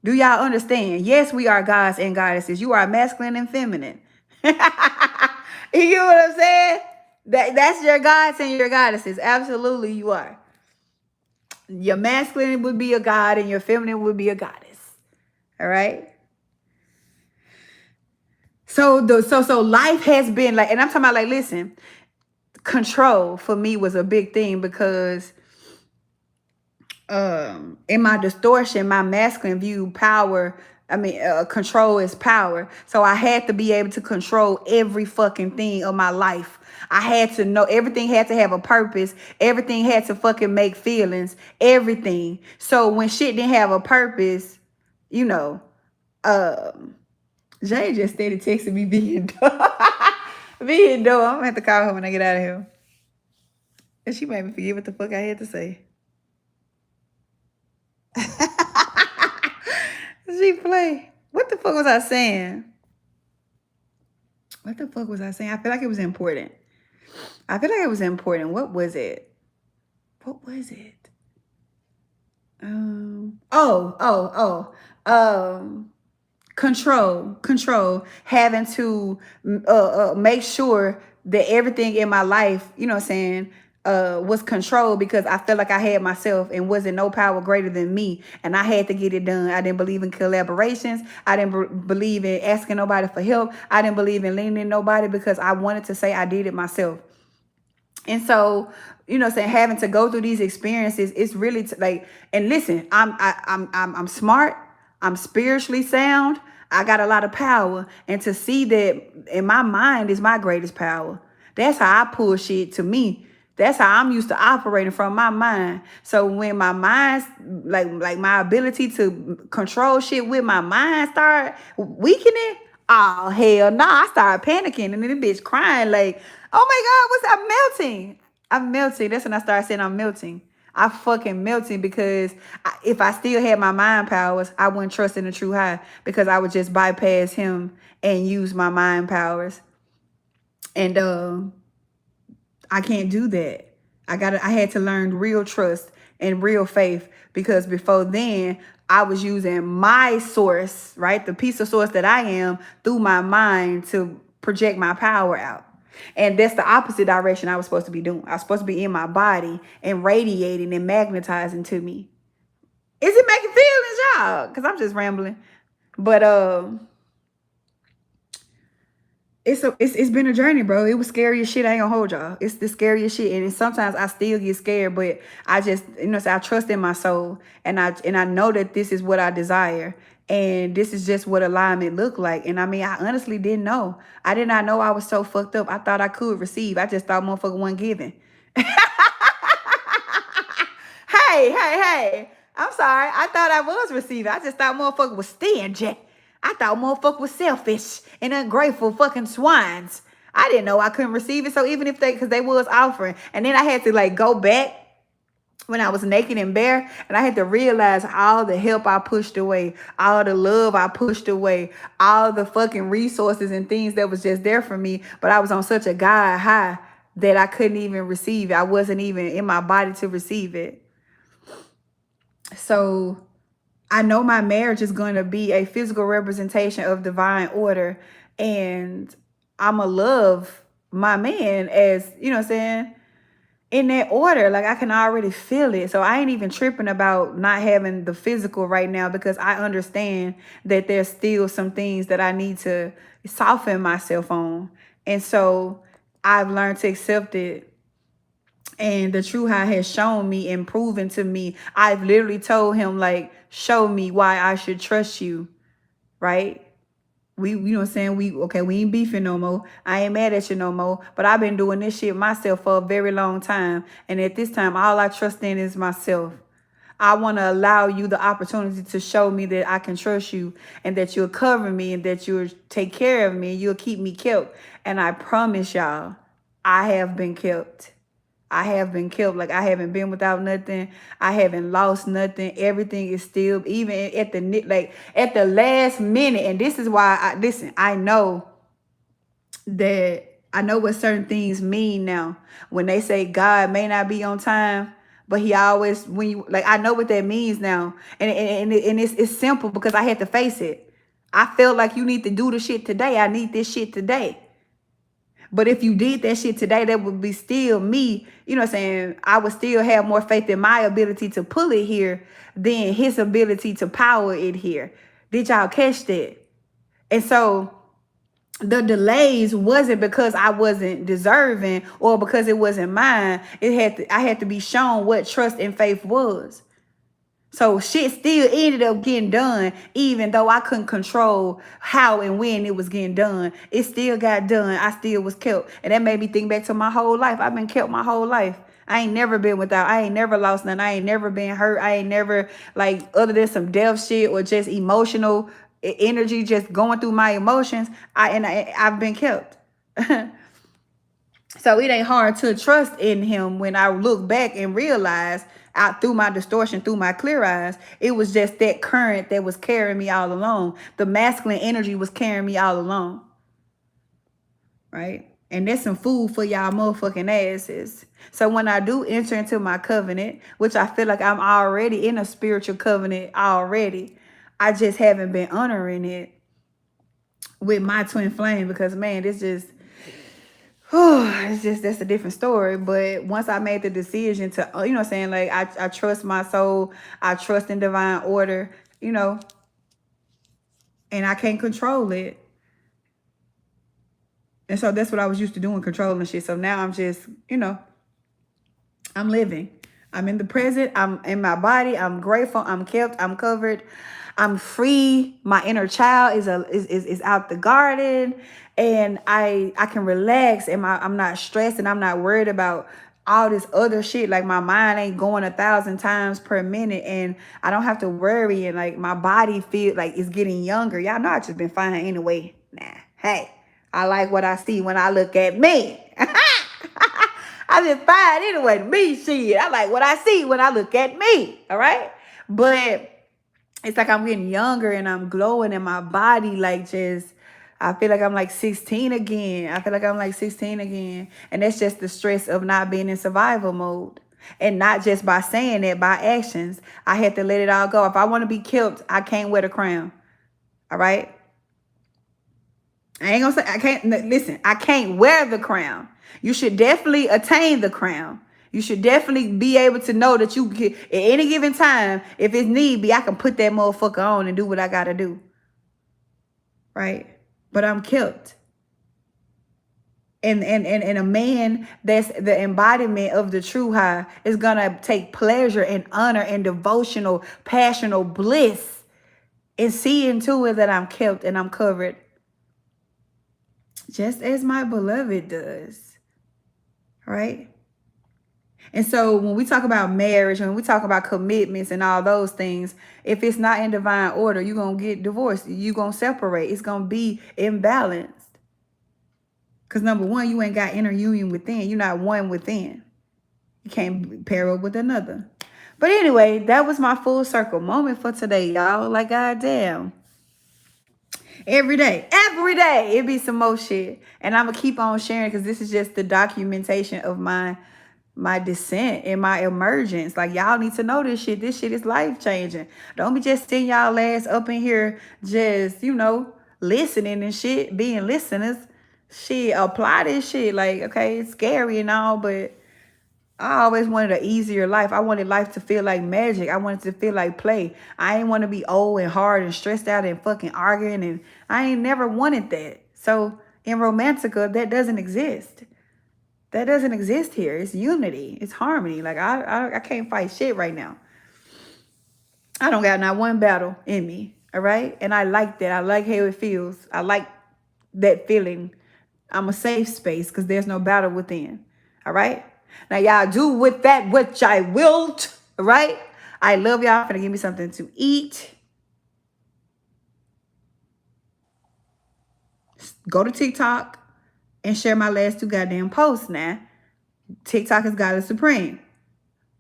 Do y'all understand? Yes, we are gods and goddesses. You are masculine and feminine. You get what I'm saying? That's your gods and your goddesses. Absolutely, you are. Your masculine would be a god and your feminine would be a goddess. All right. So life has been like, and I'm talking about like, listen, control for me was a big thing, because in my distortion, my masculine view power, control is power. So I had to be able to control every fucking thing of my life. I had to know everything had to have a purpose. Everything had to fucking make feelings. Everything. So when shit didn't have a purpose, you know, Jay just started texting me being dumb. Being dumb. I'm gonna have to call her when I get out of here. And she made me forget what the fuck I had to say. She play. What the fuck was I saying? What the fuck was I saying? I feel like it was important. What was it? Control, having to make sure that everything in my life, you know what I'm saying, was controlled, because I felt like I had myself and wasn't no power greater than me, and I had to get it done. I didn't believe in collaborations. I didn't believe in asking nobody for help. I didn't believe in leaning on nobody, because I wanted to say I did it myself. And so, you know, saying, having to go through these experiences, it's really like, and listen, I'm smart, I'm spiritually sound, I got a lot of power, and to see that in my mind is my greatest power. That's how I pull shit to me. That's how I'm used to operating, from my mind. So when my mind's like my ability to control shit with my mind start weakening, oh hell no, I started panicking, and then the bitch crying like, oh my God, I'm melting. I'm melting. That's when I started saying I'm melting. I fucking melting, because if I still had my mind powers, I wouldn't trust in the true high, because I would just bypass him and use my mind powers. And I can't do that. I had to learn real trust and real faith, because before then I was using my source, right? The piece of source that I am, through my mind to project my power out. And that's the opposite direction I was supposed to be doing. I was supposed to be in my body and radiating and magnetizing to me. Is it making feelings, y'all? Because I'm just rambling. But it's been a journey, bro. It was scary as shit. I ain't gonna hold y'all. It's the scariest shit, and sometimes I still get scared. But I just, you know, I trust in my soul, and I know that this is what I desire, and this is just what alignment looked like. And I mean, I honestly didn't know. I did not know I was so fucked up. I thought I could receive. I just thought motherfucker wasn't giving. Hey. I'm sorry. I thought I was receiving. I just thought motherfucker was stingy. I thought motherfucker was selfish and ungrateful fucking swines. I didn't know I couldn't receive it. So even if because they was offering. And then I had to like go back when I was naked and bare, and I had to realize all the help I pushed away, all the love I pushed away, all the fucking resources and things that was just there for me. But I was on such a God high that I couldn't even receive it. I wasn't even in my body to receive it. So I know my marriage is going to be a physical representation of divine order, and I'ma love my man as, you know what I'm saying, in that order. Like, I can already feel it. So I ain't even tripping about not having the physical right now, because I understand that there's still some things that I need to soften myself on. And so I've learned to accept it And the true high has shown me and proven to me. I've literally told him, like, show me why I should trust you, right? We, you know what I'm saying? We ain't beefing no more. I ain't mad at you no more. But I've been doing this shit myself for a very long time. And at this time, all I trust in is myself. I want to allow you the opportunity to show me that I can trust you and that you'll cover me and that you'll take care of me and you'll keep me kept. And I promise y'all, I have been kept. I have been kept. Like, I haven't been without nothing. I haven't lost nothing. Everything is still, even at the last minute. And this is why I know that I know what certain things mean now. When they say God may not be on time, but he always, when you, like, I know what that means now. And it's simple because I had to face it. I felt like you need to do the shit today. I need this shit today. But if you did that shit today, that would be still me. You know what I'm saying? I would still have more faith in my ability to pull it here than his ability to power it here. Did y'all catch that? And so the delays wasn't because I wasn't deserving or because it wasn't mine. I had to be shown what trust and faith was. So shit still ended up getting done, even though I couldn't control how and when it was getting done. It still got done. I still was kept. And that made me think back to my whole life. I've been kept my whole life. I ain't never been without. I ain't never lost nothing. I ain't never been hurt. I ain't never, like, other than some death shit or just emotional energy, just going through my emotions. I've been kept. So it ain't hard to trust in him when I look back and realize out through my distortion, through my clear eyes, it was just that current that was carrying me all along. The masculine energy was carrying me all along. Right? And that's some food for y'all motherfucking asses. So when I do enter into my covenant, which I feel like I'm already in a spiritual covenant already, I just haven't been honoring it with my twin flame because, man, it's just, that's a different story. But once I made the decision to, you know what I'm saying, like, I trust my soul, I trust in divine order, you know, and I can't control it. And so that's what I was used to doing, controlling shit. So now I'm just, you know, I'm living. I'm in the present. I'm in my body. I'm grateful. I'm kept. I'm covered. I'm free. My inner child is out the garden, and I can relax. And I'm not stressed, and I'm not worried about all this other shit. Like, my mind ain't going 1,000 times per minute, and I don't have to worry. And, like, my body feel like it's getting younger. Y'all know I just been fine anyway. Nah, hey, I like what I see when I look at me. I just fine anyway. Me, shit. I like what I see when I look at me. All right. But it's like I'm getting younger and I'm glowing in my body. Like, just, I feel like I'm like 16 again. And that's just the stress of not being in survival mode. And not just by saying it, by actions. I had to let it all go. If I want to be killed, I can't wear the crown. All right. I ain't gonna say I can't. Listen, I can't wear the crown. You should definitely attain the crown. You should definitely be able to know that you can, at any given time, if it's need be, I can put that motherfucker on and do what I gotta do. Right? But I'm kept. And a man that's the embodiment of the true high is gonna take pleasure and honor and devotional, passional bliss in seeing to it that I'm kept and I'm covered. Just as my beloved does, right? And so when we talk about marriage, when we talk about commitments and all those things, if it's not in divine order, you're going to get divorced. You're going to separate. It's going to be imbalanced. Because number one, you ain't got inner union within. You're not one within. You can't pair up with another. But anyway, that was my full circle moment for today, y'all. Like, goddamn. Every day, it be some more shit. And I'm going to keep on sharing because this is just the documentation of my descent and my emergence. Like, y'all need to know this shit. This shit is life-changing. Don't be just sitting y'all ass up in here just, you know, listening and shit, being listeners. Shit, apply this shit. Like, okay, it's scary and all, but I always wanted an easier life. I wanted life to feel like magic. I wanted to feel like play. I ain't want to be old and hard and stressed out and fucking arguing. And I ain't never wanted that. So in Romantica, that doesn't exist. That doesn't exist here. It's unity. It's harmony. Like I can't fight shit right now. I don't got not one battle in me. All right. And I like that. I like how it feels. I like that feeling. I'm a safe space because there's no battle within. All right. Now y'all do with that which I willed. All right. I love y'all. Finna give me something to eat. Go to TikTok and share my last 2 goddamn posts now. TikTok is God is supreme.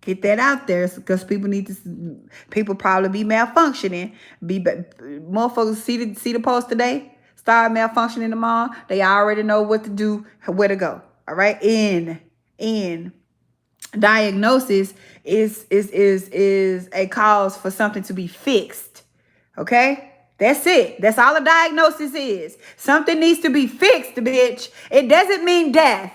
Get that out there because people probably be malfunctioning. Motherfuckers see the post today, start malfunctioning tomorrow. They already know what to do, where to go. All right. In diagnosis is a cause for something to be fixed. Okay. That's it. That's all a diagnosis is. Something needs to be fixed, bitch. It doesn't mean death.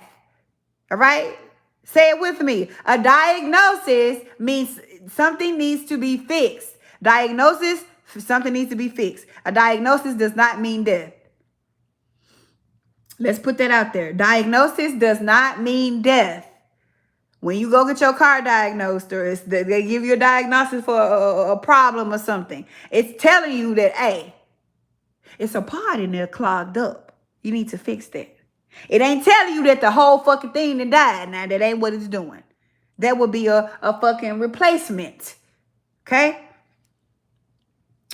All right. Say it with me. A diagnosis means something needs to be fixed. Diagnosis, something needs to be fixed. A diagnosis does not mean death. Let's put that out there. Diagnosis does not mean death. When you go get your car diagnosed or they give you a diagnosis for a problem or something, it's telling you that, hey, it's a part in there clogged up. You need to fix that. It ain't telling you that the whole fucking thing that died. Now, that ain't what it's doing. That would be a fucking replacement. Okay?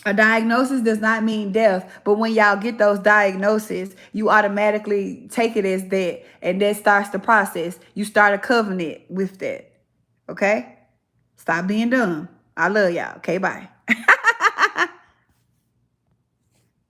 A diagnosis does not mean death. But when y'all get those diagnoses, you automatically take it as that. And that starts the process. You start a covenant with that. Okay? Stop being dumb. I love y'all. Okay, bye.